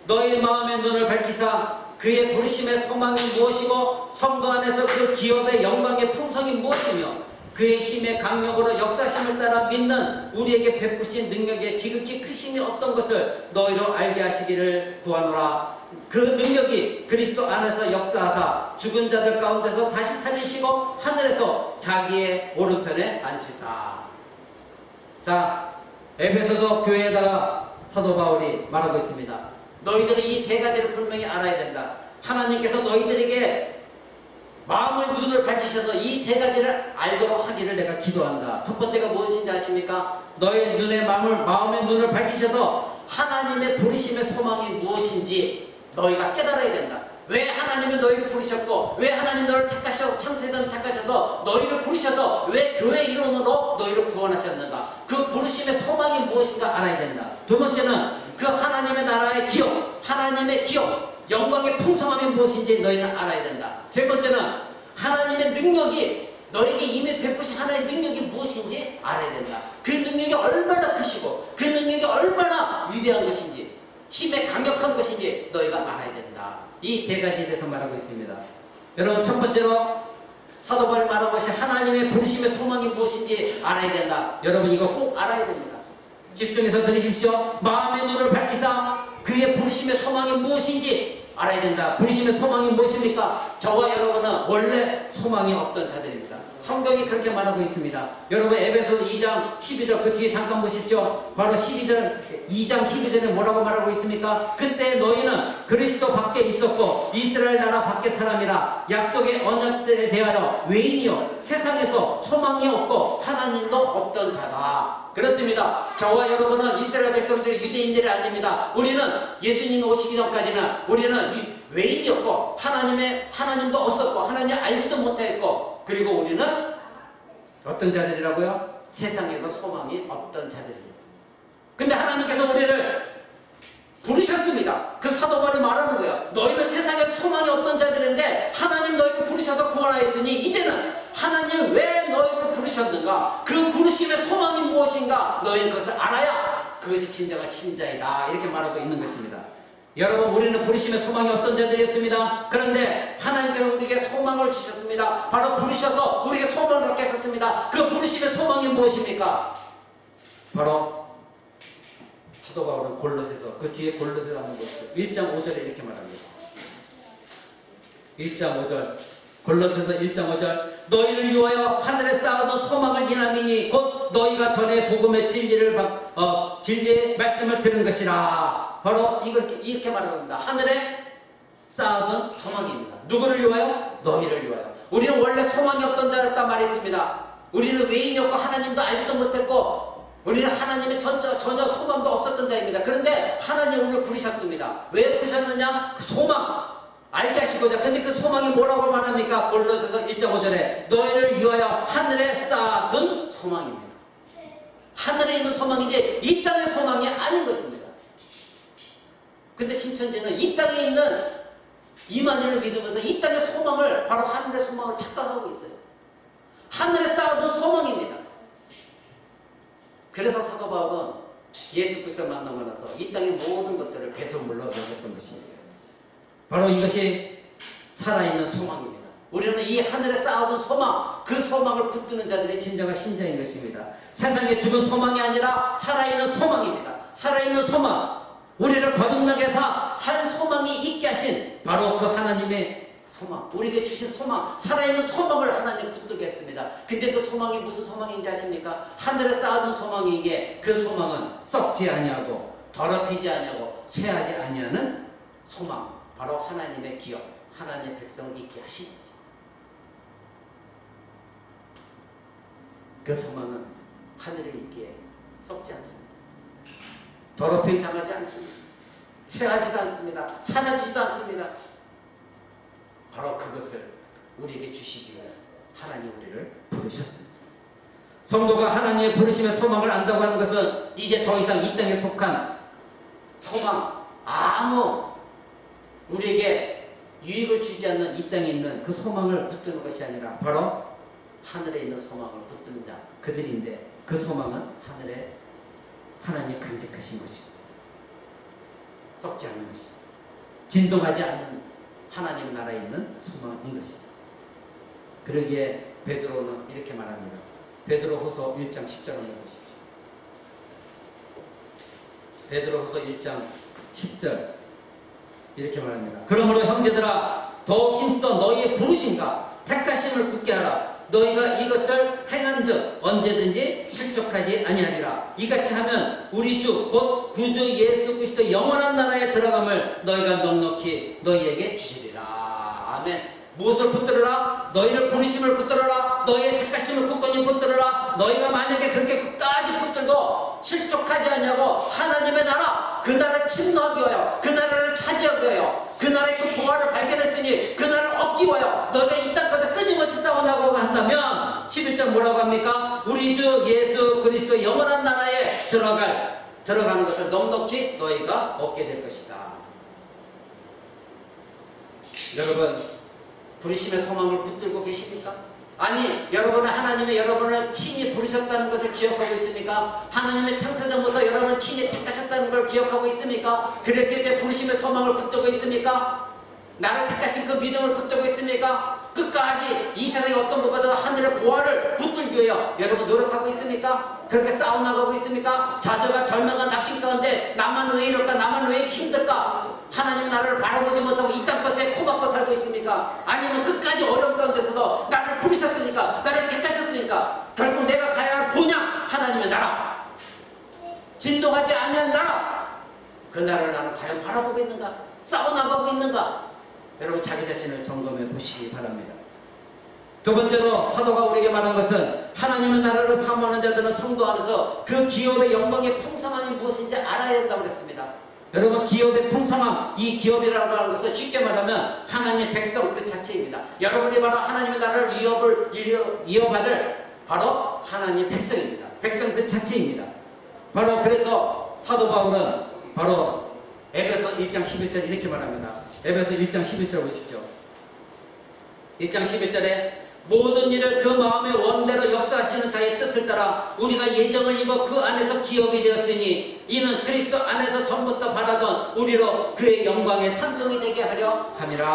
너희 마음의 눈을 밝히사 그의 부르심의 소망이 무엇이고 성도 안에서 그 기업의 영광의 풍성이 무엇이며 그의 힘의 강력으로 역사심을 따라 믿는 우리에게 베푸신 능력의 지극히 크심이 어떤 것을 너희로 알게 하시기를 구하노라. 그 능력이 그리스도 안에서 역사하사 죽은 자들 가운데서 다시 살리시고 하늘에서 자기의 오른편에 앉히사. 자, 에베소서 교회에다가 사도 바울이 말하고 있습니다. 너희들이 이 세 가지를 분명히 알아야 된다. 하나님께서 너희들에게 마음의 눈을 밝히셔서 이 세 가지를 알도록 하기를 내가 기도한다. 첫 번째가 무엇인지 아십니까? 너의 마음의 눈을 밝히셔서 하나님의 부르심의 소망이 무엇인지 너희가 깨달아야 된다. 왜 하나님은 너희를 부르셨고 왜 하나님 너를 택하셔서 창세전에 택하셔서 너희를 부르셔서 왜 교회 일원으로 너희를 구원하셨는가? 그 부르심의 소망이 무엇인가 알아야 된다. 두 번째는 그 하나님의 나라의 기업, 하나님의 기업, 영광의 풍성함이 무엇인지 너희는 알아야 된다. 세 번째는 하나님의 능력이 너에게 이미 베푸신 하나님의 능력이 무엇인지 알아야 된다. 그 능력이 얼마나 크시고 그 능력이 얼마나 위대한 것인지 힘에 강력한 것인지 너희가 알아야 된다. 이 세 가지에 대해서 말하고 있습니다. 여러분, 첫 번째로 사도 바울이 말한 것이 하나님의 부르심의 소망이 무엇인지 알아야 된다. 여러분, 이거 꼭 알아야 됩니다. 집중해서 들으십시오. 마음의 눈을 밝히사 그의 부르심의 소망이 무엇인지 알아야 된다. 부르심의 소망이 무엇입니까? 저와 여러분은 원래 소망이 없던 자들입니다. 성경이 그렇게 말하고 있습니다. 여러분, 에베소서 2장 12절 그 뒤에 잠깐 보십시오. 바로 2장 12절에 뭐라고 말하고 있습니까? 그때 너희는 그리스도 밖에 있었고 이스라엘 나라 밖의 사람이라 약속의 언약들에 대하여 외인이요 세상에서 소망이 없고 하나님도 없던 자다. 그렇습니다. 저와 여러분은 이스라엘 백성들이 유대인들이 아닙니다. 우리는 예수님이 오시기 전까지는 우리는 외인이었고 하나님도 없었고 하나님 알지도 못했고, 그리고 우리는 어떤 자들이라고요? 세상에서 소망이 없던 자들이에요. 근데 하나님께서 우리를 부르셨습니다. 그 사도 바울이 말하는 거예요. 너희는 세상에 소망이 없던 자들인데 하나님 너희를 부르셔서 구원하였으니 이제는 하나님 왜 너희를 부르셨는가? 그 부르심의 소망이 무엇인가? 너희는 그것을 알아야 그것이 진정한 신자이다. 이렇게 말하고 있는 것입니다. 여러분, 우리는 부르심의 소망이 어떤 자들이었습니다. 그런데 하나님께서 우리에게 소망을 주셨습니다. 바로 부르셔서 우리에게 소망을 갖게 하셨습니다. 그 부르심의 소망이 무엇입니까? 바로 사도 바울은 골로새서, 그 뒤에 골로새서 한번 보시죠. 1장 5절에 이렇게 말합니다. 1장 5절, 골로새서 1장 5절, 너희를 위하여 하늘에 쌓아둔 소망을 인함이니 곧 너희가 전에 복음의 진리의 말씀을 들은 것이라. 바로 이렇게 말합니다. 하늘에 쌓아둔 소망입니다. 누구를 위하여? 너희를 위하여. 우리는 원래 소망이 없던 자였단 말이 있습니다. 우리는 외인이었고 하나님도 알지도 못했고 우리는 하나님의 전혀 소망도 없었던 자입니다. 그런데 하나님 우리를 부르셨습니다. 왜 부르셨느냐? 그 소망 알게 하시고자. 근데 그 소망이 뭐라고 말합니까? 골로새서 1장 5절에 너희를 위하여 하늘에 쌓아둔 소망입니다. 하늘에 있는 소망이지 이 땅의 소망이 아닌 것입니다. 근데 신천지는 이 땅에 있는 이만희를 믿으면서 이 땅의 소망을 바로 하늘의 소망으로 착각하고 있어요. 하늘에 쌓아둔 소망입니다. 그래서 사도 바울은 예수 그리스도를 만나고 나서 이 땅의 모든 것들을 배설물로 여겼던 것입니다. 바로 이것이 살아있는 소망입니다. 우리는 이 하늘에 쌓아둔 소망, 그 소망을 붙드는 자들이 진정한 신자인 것입니다. 세상에 죽은 소망이 아니라 살아있는 소망입니다. 살아있는 소망, 우리를 거듭나게 해서 살 소망이 있게 하신 바로 그 하나님의 소망, 우리에게 주신 소망, 살아있는 소망을 하나님 붙들겠습니다. 근데 그 소망이 무슨 소망인지 아십니까? 하늘에 쌓아둔 소망이기에 그 소망은 썩지 아니하고 더럽히지 아니하고 쇠하지 아니하는 소망, 바로 하나님의 기업, 하나님의 백성을 있게 하신 거죠. 그 소망은 하늘에 있기에 썩지 않습니다. 더럽힘 당하지 않습니다. 쇠하지도 않습니다. 사라지지도 않습니다. 바로 그것을 우리에게 주시기 위해 하나님 우리를 부르셨습니다. 성도가 하나님의 부르심의 소망을 안다고 하는 것은 이제 더 이상 이 땅에 속한 소망, 아무 우리에게 유익을 주지 않는 이 땅에 있는 그 소망을 붙드는 것이 아니라 바로 하늘에 있는 소망을 붙드는 자, 그들인데 그 소망은 하늘에 하나님이 간직하신 것이고 썩지 않는 것이고 진동하지 않는 하나님 나라에 있는 소망인 것입니다. 그러기에 베드로는 이렇게 말합니다. 베드로후서 1장 10절 한번 보십시오. 베드로후서 1장 10절 이렇게 말합니다. 그러므로 형제들아 더욱 힘써 너희의 부르심과 택하심을 굳게 하라. 너희가 이것을 행한즉 언제든지 실족하지 아니하리라. 이같이 하면 우리 주 곧 구주 예수 그리스도 영원한 나라에 들어감을 너희가 넉넉히 너희에게 주시리라. 아멘. 무엇을 붙들어라? 너희를 부르심을 붙들어라. 너희의 택하심을 굳건히 붙들어라. 너희가 만약에 그렇게 끝까지 붙들고 실족하지 않냐고 하나님의 나라, 그 나라를 침노하기 위하여, 그 나라를 차지하기 위하여, 그 나라의 그 보화를 발견했으니 그 나라를 얻기 위하여 너희가 이 땅까지 끊임없이 싸워나가고 한다면 11절 뭐라고 합니까? 우리 주 예수 그리스도 영원한 나라에 들어가는 것을 넉넉히 너희가 얻게 될 것이다. 여러분, 부르심의 소망을 붙들고 계십니까? 아니, 여러분은 하나님이 여러분을 친히 부르셨다는 것을 기억하고 있습니까? 하나님의 창세전부터 여러분을 친히 택하셨다는 걸 기억하고 있습니까? 그랬기 때문에 부르심의 소망을 붙들고 있습니까? 나를 택하신 그 믿음을 붙들고 있습니까? 끝까지 이 세상의 어떤 것보다도 하늘의 보화를 붙들기 위해 여러분 노력하고 있습니까? 그렇게 싸워나가고 있습니까? 좌절과 절망과 낙심 가운데 나만 왜 이럴까? 나만 왜 힘들까? 하나님 나라를 바라보지 못하고 이 땅것에 코박고 살고 있습니까? 아니면 끝까지 어려운 가운데서도 나를 부르셨으니까, 나를 택하셨으니까 결국 내가 가야 할 본향, 하나님의 나라, 진동하지 아니한 나라, 그 나라를 나는 과연 바라보고 있는가? 싸워나가고 있는가? 여러분 자기 자신을 점검해 보시기 바랍니다. 두 번째로 사도가 우리에게 말한 것은 하나님의 나라를 사모하는 자들은 성도 안에서 그 기업의 영광의 풍성함이 무엇인지 알아야 된다고 그랬습니다. 여러분, 기업의 풍성함, 이 기업이라고 하는 것은 쉽게 말하면 하나님의 백성 그 자체입니다. 여러분이 바로 하나님의 나라를 이어받을 바로 하나님의 백성입니다. 백성 그 자체입니다. 바로 그래서 사도 바울은 바로 에베소 1장 11절 이렇게 말합니다. 에베소 1장 11절 보십시오. 1장 11절에 모든 일을 그 마음의 원대로 역사하시는 자의 뜻을 따라 우리가 예정을 입어 그 안에서 기업이 되었으니 이는 그리스도 안에서 전부터 받아던 우리로 그의 영광의 찬송이 되게 하려 함이라.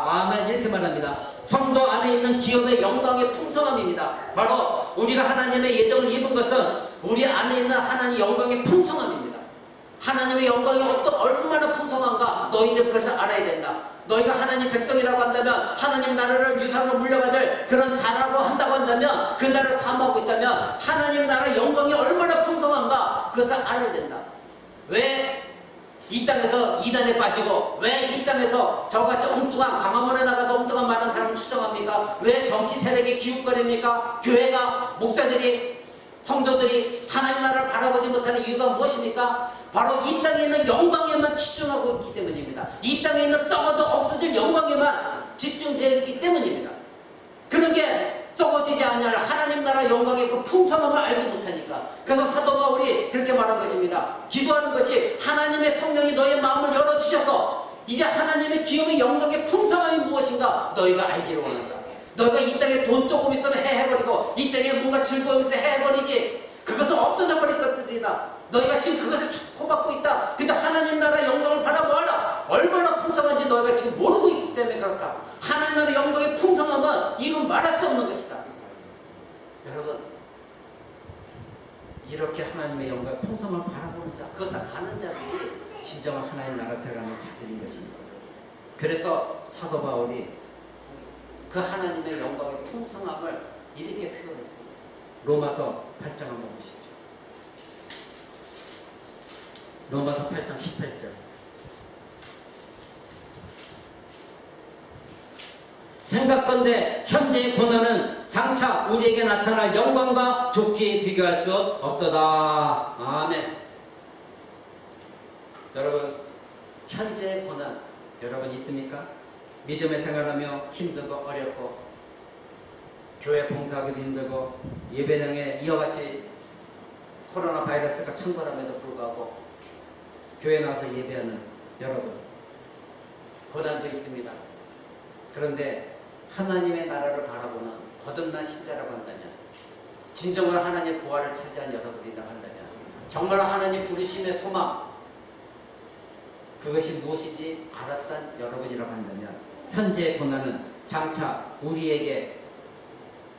아멘. 이렇게 말합니다. 성도 안에 있는 기업의 영광의 풍성함입니다. 바로 우리가 하나님의 예정을 입은 것은 우리 안에 있는 하나님의 영광의 풍성함입니다. 하나님의 영광이 얼마나 풍성한가 너희들 그것을 알아야 된다. 너희가 하나님 백성이라고 한다면, 하나님 나라를 유산으로 물려받을 그런 자라고 한다고 한다면, 그 나라를 사모하고 있다면 하나님 나라의 영광이 얼마나 풍성한가 그것을 알아야 된다. 왜 이 땅에서 이단에 빠지고, 왜 이 땅에서 저같이 엉뚱한 광화문에 나가서 엉뚱한 많은 사람을 추정합니까? 왜 정치 세력이 기웃거립니까? 교회가, 목사들이, 성도들이 하나님 나라를 바라보지 못하는 이유가 무엇입니까? 바로 이 땅에 있는 영광에만 치중하고 있기 때문입니다. 이 땅에 있는 썩어져 없어질 영광에만 집중되어 있기 때문입니다. 그런 게 썩어지지 않냐를 하나님 나라 영광의 그 풍성함을 알지 못하니까. 그래서 사도 바울이 그렇게 말한 것입니다. 기도하는 것이 하나님의 성령이 너의 마음을 열어주셔서 이제 하나님의 기업의 영광의 풍성함이 무엇인가 너희가 알기를 원한다. 너희가 이 땅에 돈 조금 있으면 해버리고 이 땅에 뭔가 즐거움이 있으면 해버리지. 그것은 없어져 버릴 것들이다. 너희가 지금 그것을 축복받고 있다. 근데 하나님 나라 영광을 바라보아라. 얼마나 풍성한지 너희가 지금 모르고 있기 때문에 그렇다. 하나님 나라 영광의 풍성함은 이루 말할 수 없는 것이다. 여러분, 이렇게 하나님의 영광의 풍성함을 바라보는 자, 그것을 아는 자들이 진정한 하나님 나라 들어가는 자들인 것입니다. 그래서 사도 바울이 그 하나님의 영광의 풍성함을 이렇게 표현했습니다. 로마서 8장 한번 보십시오. 로마서 8장 18절. 생각건대 현재의 고난은 장차 우리에게 나타날 영광과 좋게 비교할 수 없도다. 아멘. 여러분, 현재의 고난 여러분 있습니까? 믿음의 생활하며 힘들고 어렵고 교회 봉사하기도 힘들고 예배당에 이와 같이 코로나 바이러스가 창궐함에도 불구하고 교회 나와서 예배하는 여러분, 고난도 있습니다. 그런데 하나님의 나라를 바라보는 거듭난 신자라고 한다면, 진정한 하나님의 보화를 차지한 여러분이라고 한다면, 정말 하나님 부르심의 소망, 그것이 무엇인지 알았던 여러분이라고 한다면, 현재의 고난은 장차 우리에게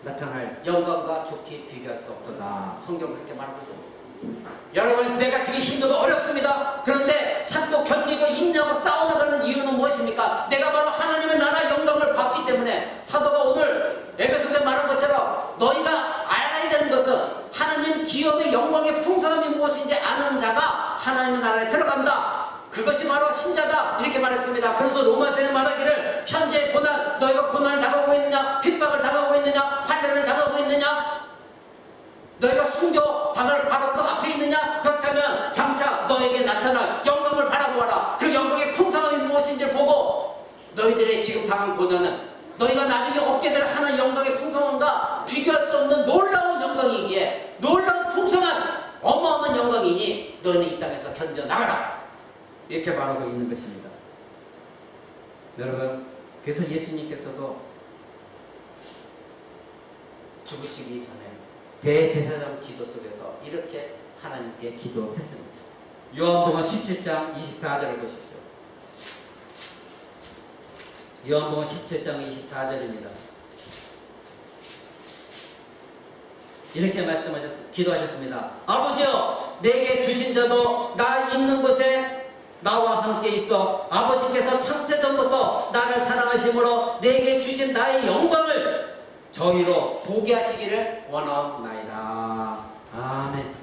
나타날 영광과 좋게 비교할 수 없도다. 성경은 그렇게 말하고 있습니다. 여러분, 내가 지금 힘들고 어렵습니다. 그런데 참고 견디고 인내하고 싸워나가는 이유는 무엇입니까? 내가 바로 하나님의 나라 영광을 받기 때문에. 사도가 오늘 에베소서에 말한 것처럼 너희가 알아야 되는 것은 하나님 기업의 영광의 풍성함이 무엇인지 아는 자가 하나님의 나라에 들어간다. 그것이 바로 신자다. 이렇게 말했습니다. 그래서 로마서에 말하기를 현재 고난, 너희가 고난을 당하고 있느냐, 핍박을 당하고 있느냐, 환난을 당하고 있느냐, 너희가 순교 당할 바로 그 앞에 있느냐? 그렇다면 장차 너에게 나타날 영광을 바라보아라. 그 영광의 풍성함이 무엇인지 보고 너희들의 지금 당한 고난은 너희가 나중에 얻게 될 하나의 영광의 풍성함과 비교할 수 없는 놀라운 영광이기에, 놀라운 풍성한 어마어마한 영광이니 너희는 이 땅에서 견뎌나가라. 이렇게 말하고 있는 것입니다. 여러분, 그래서 예수님께서도 죽으시기 전에 대제사장 기도 속에서 이렇게 하나님께 기도했습니다. 요한복음 17장 24절을 보십시오. 요한복음 17장 24절입니다. 이렇게 말씀하셨습니다. 기도하셨습니다. 아버지여, 내게 주신 자도 나 있는 곳에 나와 함께 있어 아버지께서 창세전부터 나를 사랑하심으로 내게 주신 나의 영광을 저희로 보게 하시기를 원하옵나이다. 아멘.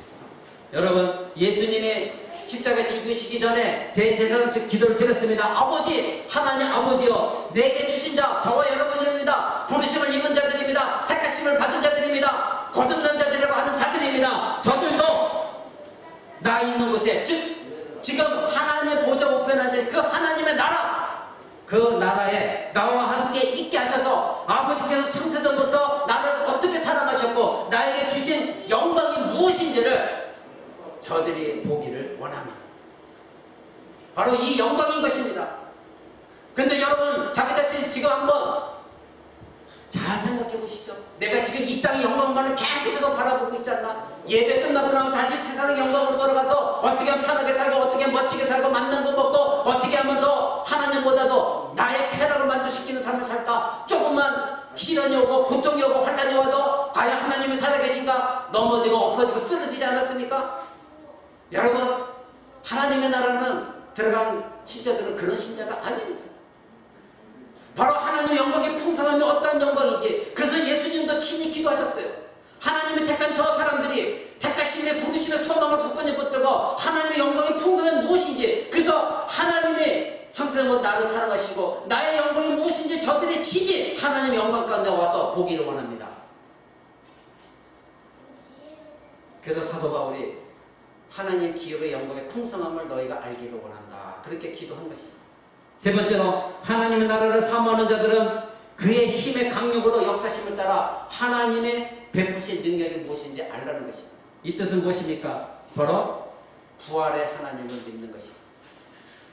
여러분, 예수님이 십자가에 죽으시기 전에 대제사장 기도를 드렸습니다. 아버지, 하나님 아버지여, 내게 주신 자 저와 여러분입니다. 부르심을 입은 자들입니다. 택하심을 받은 자들입니다. 거듭난 자들이라고 하는 자들입니다. 저들도 나 있는 곳에, 즉 지금 하나님의 보좌 우편에 앉은 그 하나님의 나라, 그 나라에 나와 함께 있게 하셔서 아버지께서 창세전부터 나를 어떻게 사랑하셨고 나에게 주신 영광이 무엇인지를 저들이 보기를 원합니다. 바로 이 영광인 것입니다. 근데 여러분, 자기 자신 지금 한번 잘 생각해 보시죠. 내가 지금 이 땅의 영광만을 계속해서 바라보고 있지 않나? 예배 끝나고 나면 다시 세상의 영광으로 돌아가서 어떻게 하면 편하게 살고, 어떻게 하면 멋지게 살고, 맛난 거 먹고, 어떻게 하면 더 하나님보다도 나의 쾌락을 만족시키는 삶을 살까? 조금만 시련이 오고 고통이 오고 환난이 와도 과연 하나님이 살아계신가? 넘어지고 엎어지고 쓰러지지 않았습니까? 여러분, 하나님의 나라는 들어간 신자들은 그런 신자가 아닙니다. 바로 하나님의 영광의 풍성함이 어떤 영광인지, 그래서 예수님도 친히 기도하셨어요. 하나님이 택한 저 사람들이 택하심의 부르심의 소망을 굳건히 붙들고 하나님의 영광의 풍성함이 무엇인지, 그래서 하나님이 청소년 나를 사랑하시고 나의 영광이 무엇인지 저들이 친히 하나님의 영광 가운데 와서 보기를 원합니다. 그래서 사도 바울이 하나님 기업의 영광의 풍성함을 너희가 알기를 원한다, 그렇게 기도한 것입니다. 세 번째로, 하나님의 나라를 사모하는 자들은 그의 힘의 강력으로 역사심을 따라 하나님의 베푸신 능력이 무엇인지 알라는 것입니다. 이 뜻은 무엇입니까? 바로 부활의 하나님을 믿는 것입니다.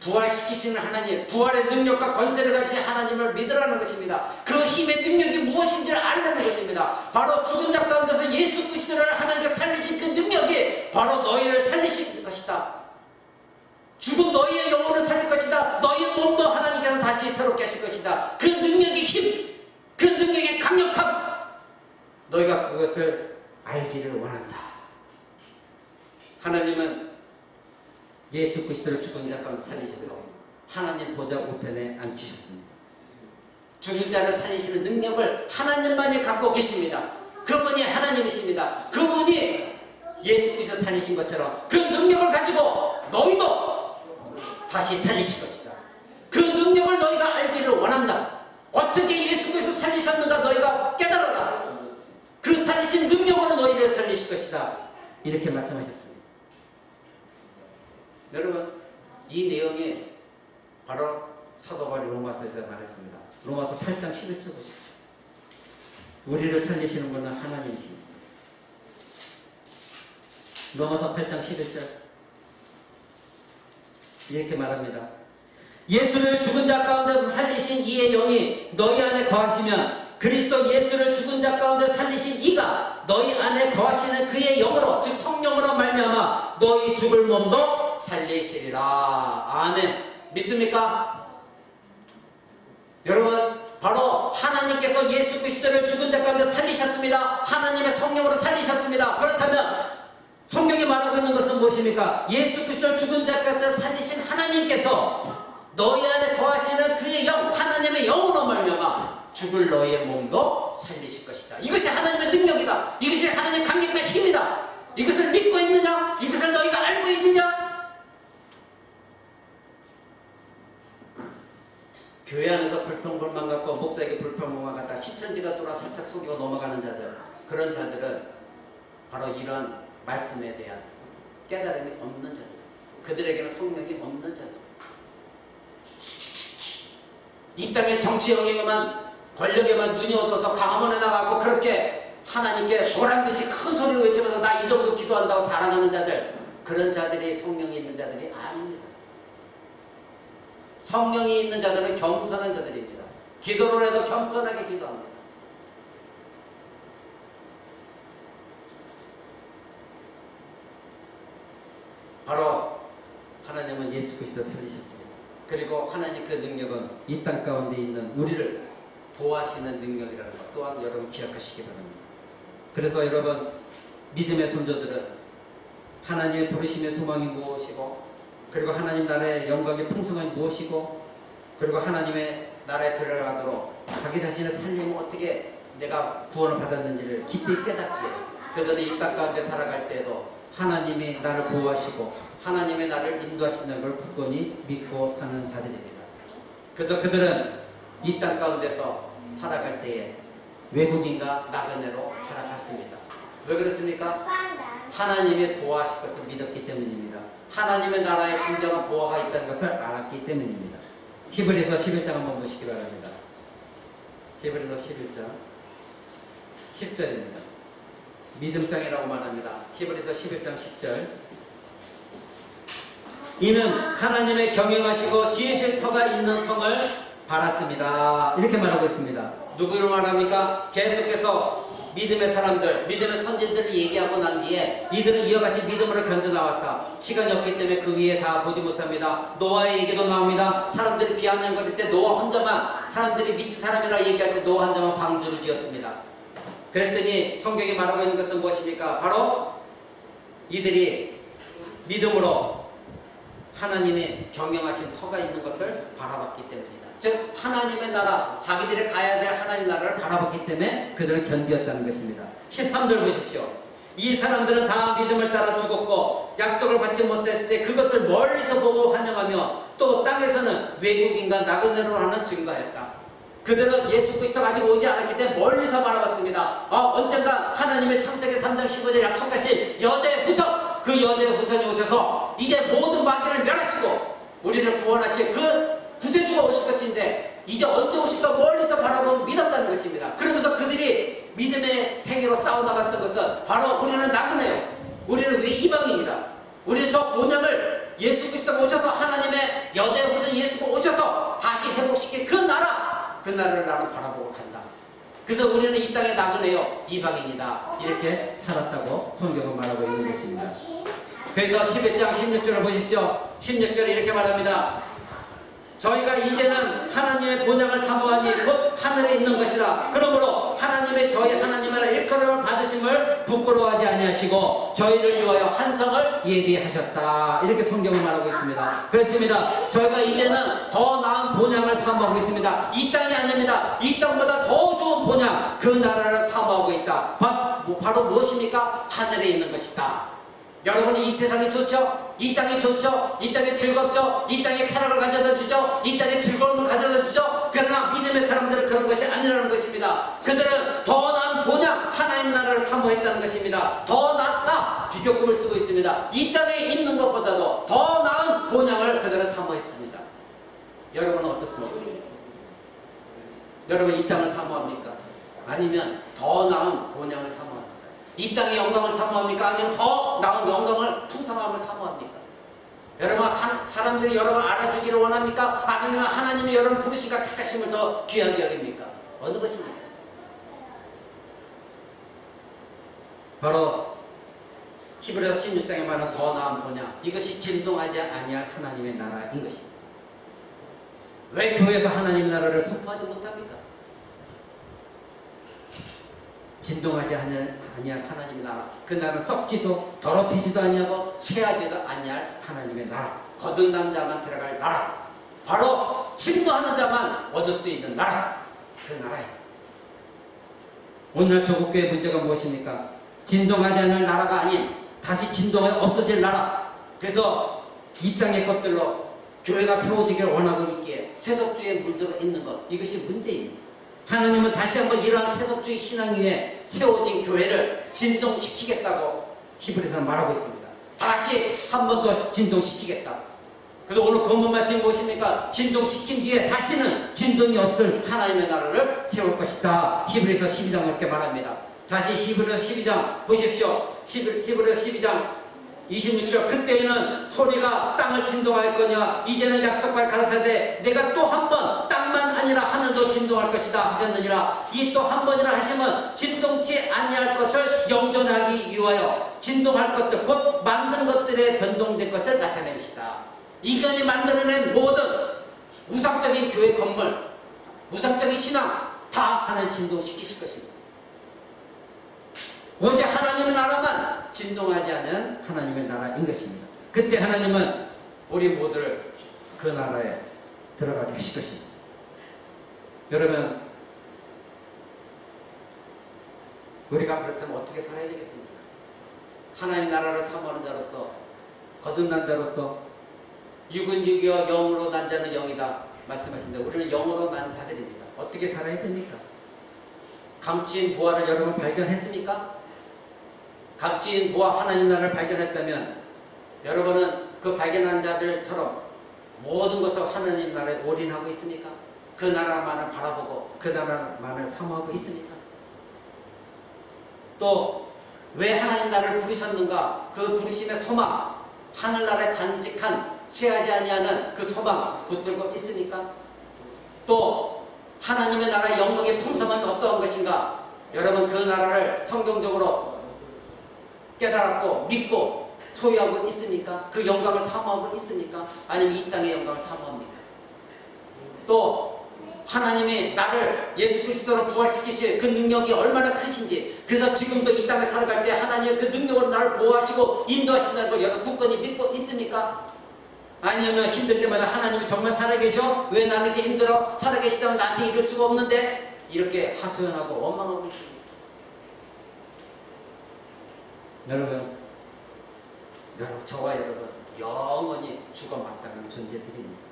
부활시키시는 하나님, 부활의 능력과 권세를 가지신 하나님을 믿으라는 것입니다. 그 힘의 능력이 무엇인지를 알라는 것입니다. 바로 죽은 자 가운데서 예수 그리스도를 하나님께 살리신 그 능력이 바로 너희를 살리실 것이다. 죽은 너희의 영혼을 살릴 것이다. 너희 몸도 하나님께서 다시 새롭게 하실 것이다. 그 능력의 힘, 그 능력의 강력함, 너희가 그것을 알기를 원한다. 하나님은 예수 그리스도를 죽은 자 가운데 살리셔서 하나님 보좌 우편에 앉히셨습니다. 죽은 자를 살리시는 능력을 하나님만이 갖고 계십니다. 그분이 하나님이십니다. 그분이 예수 그리스도 살리신 것처럼 그 능력을 가지고 너희도 다시 살리실 것이다. 그 능력을 너희가 알기를 원한다. 어떻게 예수 그리스도 살리셨는가 너희가 깨달아라. 그 살리신 능력으로 너희를 살리실 것이다. 이렇게 말씀하셨습니다. 여러분, 이 내용이 바로 사도 바울이 로마서에서 말했습니다. 로마서 8장 11절 보십시오. 우리를 살리시는 분은 하나님이십니다. 로마서 8장 11절 이렇게 말합니다. 예수를 죽은 자 가운데서 살리신 이의 영이 너희 안에 거하시면 그리스도 예수를 죽은 자 가운데 살리신 이가 너희 안에 거하시는 그의 영으로, 즉 성령으로 말미암아 너희 죽을 몸도 살리시리라. 아멘. 믿습니까? 여러분, 바로 하나님께서 예수 그리스도를 죽은 자 가운데 살리셨습니다. 하나님의 성령으로 살리셨습니다. 그렇다면 성경이 말하고 있는 것은 무엇입니까? 예수 그리스도를 죽은 자 가운데 살리신 하나님께서 너희 안에 거하시는 그의 영, 하나님의 영으로 말미암아 죽을 너희의 몸도 살리실 것이다. 이것이 하나님의 능력이다. 이것이 하나님의 강력한 힘이다. 이것을 믿고 있느냐? 이것을 너희가 알고 있느냐? 교회 안에서 불평불만 갖고 목사에게 불평불만 갖다 시천지가 돌아 살짝 속이고 넘어가는 자들, 그런 자들은 바로 이런 말씀에 대한 깨달음이 없는 자들, 그들에게는 성령이 없는 자들, 이 땅의 정치 영역에만, 권력에만 눈이 어두워서 강화문에 나가고 그렇게 하나님께 보란듯이 큰 소리로 외치면서 나 이 정도 기도한다고 자랑하는 자들, 그런 자들이 성령이 있는 자들이 아닙니다. 성령이 있는 자들은 겸손한 자들입니다. 기도를 해도 겸손하게 기도합니다. 바로 하나님은 예수 그리스도 살리셨습니다. 그리고 하나님 그 능력은 이 땅 가운데 있는 우리를 보호하시는 능력이라는 것 또한 여러분 기억하시기 바랍니다. 그래서 여러분, 믿음의 손자들은 하나님의 부르심의 소망이 무엇이고, 그리고 하나님 나라의 영광의 풍성함이 무엇이고, 그리고 하나님의 나라에 들어가도록 자기 자신의 삶을 어떻게 내가 구원을 받았는지를 깊이 깨닫기에 그들이 이 땅 가운데 살아갈 때에도 하나님이 나를 보호하시고 하나님의 나를 인도하신다는 걸 굳건히 믿고 사는 자들입니다. 그래서 그들은 이 땅 가운데서 살아갈 때에 외국인과 나그네로 살아갔습니다. 왜 그렇습니까? 하나님의 보호하실 것을 믿었기 때문입니다. 하나님의 나라의 진정한 보호가 있다는 것을 알았기 때문입니다. 히브리서 11장 한번 보시기 바랍니다. 히브리서 11장 10절입니다. 믿음장이라고 말합니다. 히브리서 11장 10절. 이는 하나님의 경영하시고 지으실 터가 있는 성을 바랐습니다. 이렇게 말하고 있습니다. 누구를 말합니까? 계속해서 믿음의 사람들, 믿음의 선진들을 얘기하고 난 뒤에 이들은 이와 같이 믿음으로 견뎌나왔다. 시간이 없기 때문에 그 위에 다 보지 못합니다. 노아의 얘기도 나옵니다. 사람들이 비아냥거릴 때 노아 혼자만, 사람들이 미친 사람이라 얘기할 때 노아 혼자만 방주를 지었습니다. 그랬더니 성경이 말하고 있는 것은 무엇입니까? 바로 이들이 믿음으로 하나님의 경영하신 터가 있는 것을 바라봤기 때문이다. 즉 하나님의 나라, 자기들이 가야 될 하나님 나라를 바라봤기 때문에 그들은 견디었다는 것입니다. 13절 보십시오. 이 사람들은 다 믿음을 따라 죽었고 약속을 받지 못했을 때 그것을 멀리서 보고 환영하며 또 땅에서는 외국인과 나그네로 하는 증거였다. 그들은 예수 그리스도가 아직 오지 않았기 때문에 멀리서 바라봤습니다. 언젠가 하나님의 창세기 3장 15절 약속하신 여자의 후손, 그 여자의 후손이 오셔서 이제 모든 만민을 멸하시고 우리를 구원하실 그 구세주가 오실 것인데 이제 언제 오실까 멀리서 바라보고 믿었다는 것입니다. 그러면서 그들이 믿음의 행위로 싸워나갔던 것은 바로 우리는 나그네요. 우리는 왜 이방인이다. 우리는 저 본향을 예수 그리스도가 오셔서 하나님의 여자 그 나라를 나는 바라보고 간다. 그래서 우리는 이 땅에 나그네요 이방인이다 이렇게 살았다고 성경은 말하고 있는 것입니다. 그래서 11장 16절을 보십시오. 16절에 이렇게 말합니다. 저희가 이제는 하나님의 본향을 사모하니 곧 하늘에 있는 것이라. 그러므로 하나님의 저희 하나님의 일컬음을 받으심을 부끄러워하지 아니하시고 저희를 위하여 한 성을 예비하셨다. 이렇게 성경을 말하고 있습니다. 그렇습니다. 저희가 이제는 더 나은 본향을 사모하고 있습니다. 이 땅이 아닙니다. 이 땅보다 더 좋은 본향, 그 나라를 사모하고 있다. 바로 무엇입니까? 하늘에 있는 것이다. 여러분이 이 세상이 좋죠? 이 땅이 좋죠? 이 땅이 즐겁죠? 이 땅에 쾌락을 가져다 주죠? 이 땅에 즐거움을 가져다 주죠? 그러나 믿음의 사람들은 그런 것이 아니라는 것입니다. 그들은 더 나은 본향 하나님 나라를 사모했다는 것입니다. 더 낫다 비교급을 쓰고 있습니다. 이 땅에 있는 것보다도 더 나은 본향을 그들은 사모했습니다. 여러분은 어떻습니까? 여러분 이 땅을 사모합니까? 아니면 더 나은 본향을 사모합니까? 이 땅의 영광을 사모합니까? 아니면 더 나은 영광을 풍성함을 사모합니까? 여러분 사람들이 여러분 알아주기를 원합니까? 아니면 하나님이 여러분 부르시가 택하심을 더 귀하게 여깁니까? 어느 것입니까? 바로 히브리서 16장에 말하는 더 나은 본향, 이것이 진동하지 아니할 하나님의 나라인 것입니다. 왜 교회에서 하나님의 나라를 선포하지 못합니까? 진동하지 아니할 하나님의 나라, 그 나라는 썩지도 더럽히지도 아니하고 쇠하지도 아니할 하나님의 나라, 거듭난 자만 들어갈 나라, 바로 진노하는 자만 얻을 수 있는 나라, 그 나라예요. 오늘 조국교회 문제가 무엇입니까? 진동하지 않을 나라가 아닌 다시 진동에 없어질 나라. 그래서 이 땅의 것들로 교회가 세워지기를 원하고 있기에 세속주의에 물들어 있는 것, 이것이 문제입니다. 하나님은 다시 한번 이러한 세속주의 신앙 위에 세워진 교회를 진동시키겠다고 히브리서는 말하고 있습니다. 다시 한 번 더 진동시키겠다. 그래서 오늘 본문 말씀이 무엇입니까? 진동시킨 뒤에 다시는 진동이 없을 하나님의 나라를 세울 것이다. 히브리서 12장 이렇게 말합니다. 다시 히브리서 12장 보십시오. 히브리서 12장 26절, 그때에는 소리가 땅을 진동할 거냐, 이제는 약속과 가라사대 내가 또 한 번 땅만 아니라 하늘도 진동할 것이다 하셨느니라. 이 또 한 번이라 하시면 진동치 아니할 것을 영존하기 위하여 진동할 것들, 곧 만든 것들에 변동된 것을 나타냅시다. 인간이 만들어낸 모든 우상적인 교회 건물, 우상적인 신앙 다 하나님 진동시키실 것입니다. 오직 하나님의 나라만 진동하지 않은 하나님의 나라인 것입니다. 그때 하나님은 우리 모두를 그 나라에 들어가게 하실 것입니다. 여러분, 우리가 그렇다면 어떻게 살아야 되겠습니까? 하나님의 나라를 사모하는 자로서, 거듭난 자로서, 육은 육이요 영으로 난 자는 영이다 말씀하신데, 우리는 영으로 난 자들입니다. 어떻게 살아야 됩니까? 감추인 보화를 여러분 발견했습니까? 감추인 보화 하나님 나라를 발견했다면 여러분은 그 발견한 자들처럼 모든 것을 하나님 나라에 올인하고 있습니까? 그 나라만을 바라보고 그 나라만을 사모하고 있습니까? 또 왜 하나님 나라를 부르셨는가? 그 부르심의 소망, 하늘나라에 간직한 쇠하지 아니하는 그 소망 붙들고 있습니까? 또 하나님의 나라의 영광의 풍성함이 어떠한 것인가? 여러분 그 나라를 성경적으로 깨달았고 믿고 소유하고 있습니까? 그 영광을 사모하고 있습니까? 아니면 이 땅의 영광을 사모합니까? 또 하나님이 나를 예수 그리스도로 부활시키실 그 능력이 얼마나 크신지, 그래서 지금도 이 땅에 살아갈 때 하나님의 그 능력으로 나를 보호하시고 인도하신다는 걸 여러분 굳건히 믿고 있습니까? 아니면 힘들 때마다 하나님이 정말 살아계셔? 왜 나는 이렇게 힘들어? 살아계시다면 나한테 이룰 수가 없는데? 이렇게 하소연하고 원망하고 있습니다. 여러분, 저와 여러분 영원히 죽어 마땅한 존재들입니다.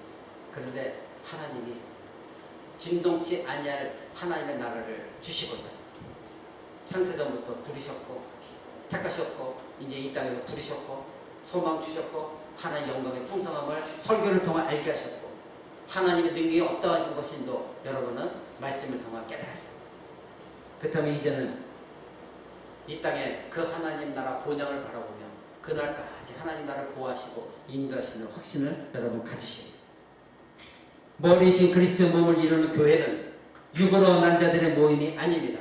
그런데 하나님이 진동치 아니할 하나님의 나라를 주시고자 창세전부터 부르셨고 택하셨고 이제 이 땅에서 부르셨고 소망 주셨고 하나님의 영광의 풍성함을 설교를 통해 알게 하셨고 하나님의 능력이 어떠하신 것인도 여러분은 말씀을 통해 깨달았습니다. 그렇다면 이제는 이 땅에 그 하나님 나라 본향을 바라보며 그날까지 하나님 나라를 보호하시고 인도하시는 확신을 여러분 가지셔야 돼요. 머리이신 그리스도의 몸을 이루는 교회는 육으로 난 자들의 모임이 아닙니다.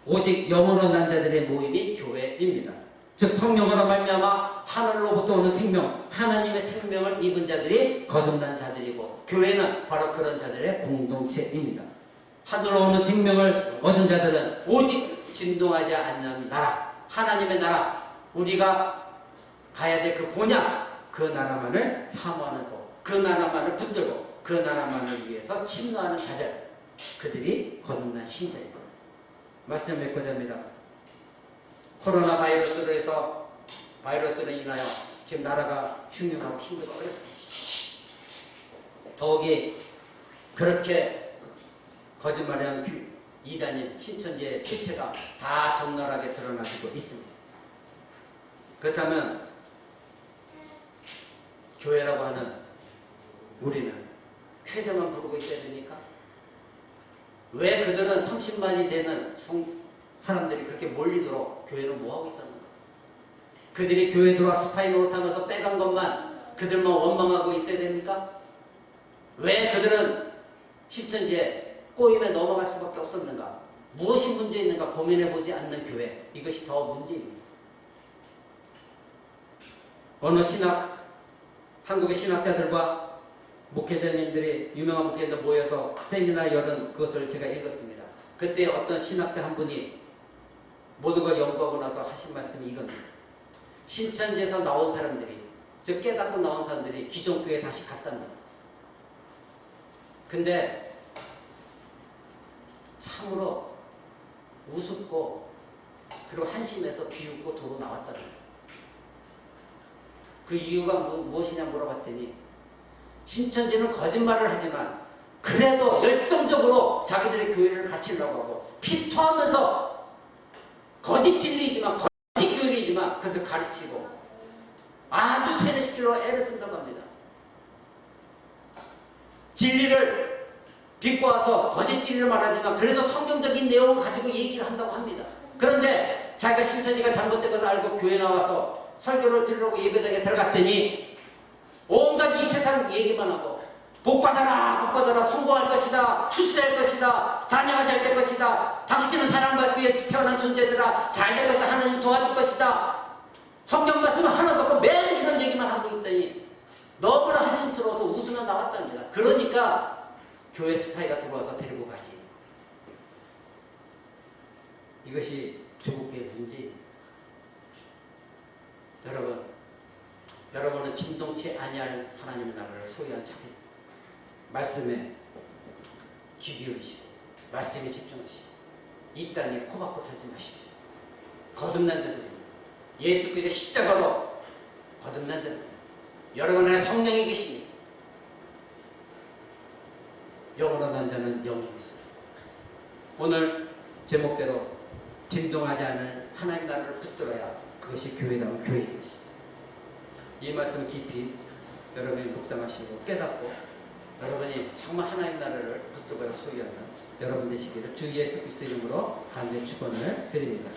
오직 영으로 난 자들의 모임이 교회입니다. 즉 성령으로 말미암아 하늘로부터 오는 생명, 하나님의 생명을 입은 자들이 거듭난 자들이고, 교회는 바로 그런 자들의 공동체입니다. 하늘로 오는 생명을 얻은 자들은 오직 진동하지 않는 나라, 하나님의 나라, 우리가 가야 될 그 본향, 그 나라만을 사모하는 것, 그 나라만을 붙들고 그 나라만을 위해서 침노하는 자들, 그들이 거듭난 신자입니다. 말씀을 맺고자 합니다. 코로나 바이러스로 인하여 지금 나라가 흉흉하고 힘들고 어렵습니다. 더욱이 그렇게 거짓말하는 이단인 신천지의 실체가 다 적나라하게 드러나고 있습니다. 그렇다면 교회라고 하는 우리는 쾌재만 부르고 있어야 됩니까? 왜 그들은 30만이 되는 사람들이 그렇게 몰리도록 교회는 뭐하고 있었는가? 그들이 교회 들어와 스파이 노릇하면서 빼간 것만 그들만 원망하고 있어야 됩니까? 왜 그들은 신천지에 꼬임에 넘어갈 수밖에 없었는가? 무엇이 문제 있는가 고민해보지 않는 교회, 이것이 더 문제입니다. 어느 한국의 신학자들과 목회자님들이, 유명한 목회자들 모여서 세미나 열은 그것을 제가 읽었습니다. 그때 어떤 신학자 한 분이 모든 걸 연구하고 나서 하신 말씀이 이겁니다. 신천지에서 나온 사람들이, 즉 깨닫고 나온 사람들이 기존 교회에 다시 갔답니다. 근데 참으로 우습고 그리고 한심해서 비웃고 도로 나왔답니다. 그 이유가 무엇이냐 물어봤더니, 신천지는 거짓말을 하지만 그래도 열성적으로 자기들의 교회를 갖추려고 하고 피토하면서 거짓 진리이지만 거짓 교리이지만 그것을 가르치고 아주 세뇌시키려고 애를 쓴다고 합니다. 진리를 비꼬아서 거짓 진리를 말하지만 그래도 성경적인 내용을 가지고 얘기를 한다고 합니다. 그런데 자기가 신천지가 잘못된 것을 알고 교회 나와서 설교를 들으려고 예배당에 들어갔더니 온갖 이 세상 얘기만 하고 복받아라 성공할 것이다, 출세할 것이다, 자녀가 잘 될 것이다, 당신은 사랑받기 위해 태어난 존재들아 잘 될 것이다, 하나님 도와줄 것이다, 성경 말씀은 하나도 없고 매일 이런 얘기만 하고 있더니 너무나 한심스러워서 웃으며 나왔답니다. 그러니까 교회 스파이가 들어와서 데리고 가지. 이것이 조국교의 문제입니다. 여러분은 진동치 아니할 하나님의 나라를 소유한 자들, 말씀에 귀 기울이시고 말씀에 집중하시고 이 땅에 코박고 살지 마십시오. 거듭난 자들입니다. 예수 그리스도의 십자가로 거듭난 자들입니다. 여러분 안에 성령이 계십니다. 영으로 난 자는 영이 계십니다. 오늘 제목대로 진동하지 않을 하나님 나라를 붙들어야 그것이 교회다운 교회인 것입니다. 이 말씀을 깊이 여러분이 묵상하시고 깨닫고 여러분이 정말 하나님 나라를 붙들고 소유하는 여러분 되시기를 주 예수 그리스도 이름으로 간절히 축원을 드립니다.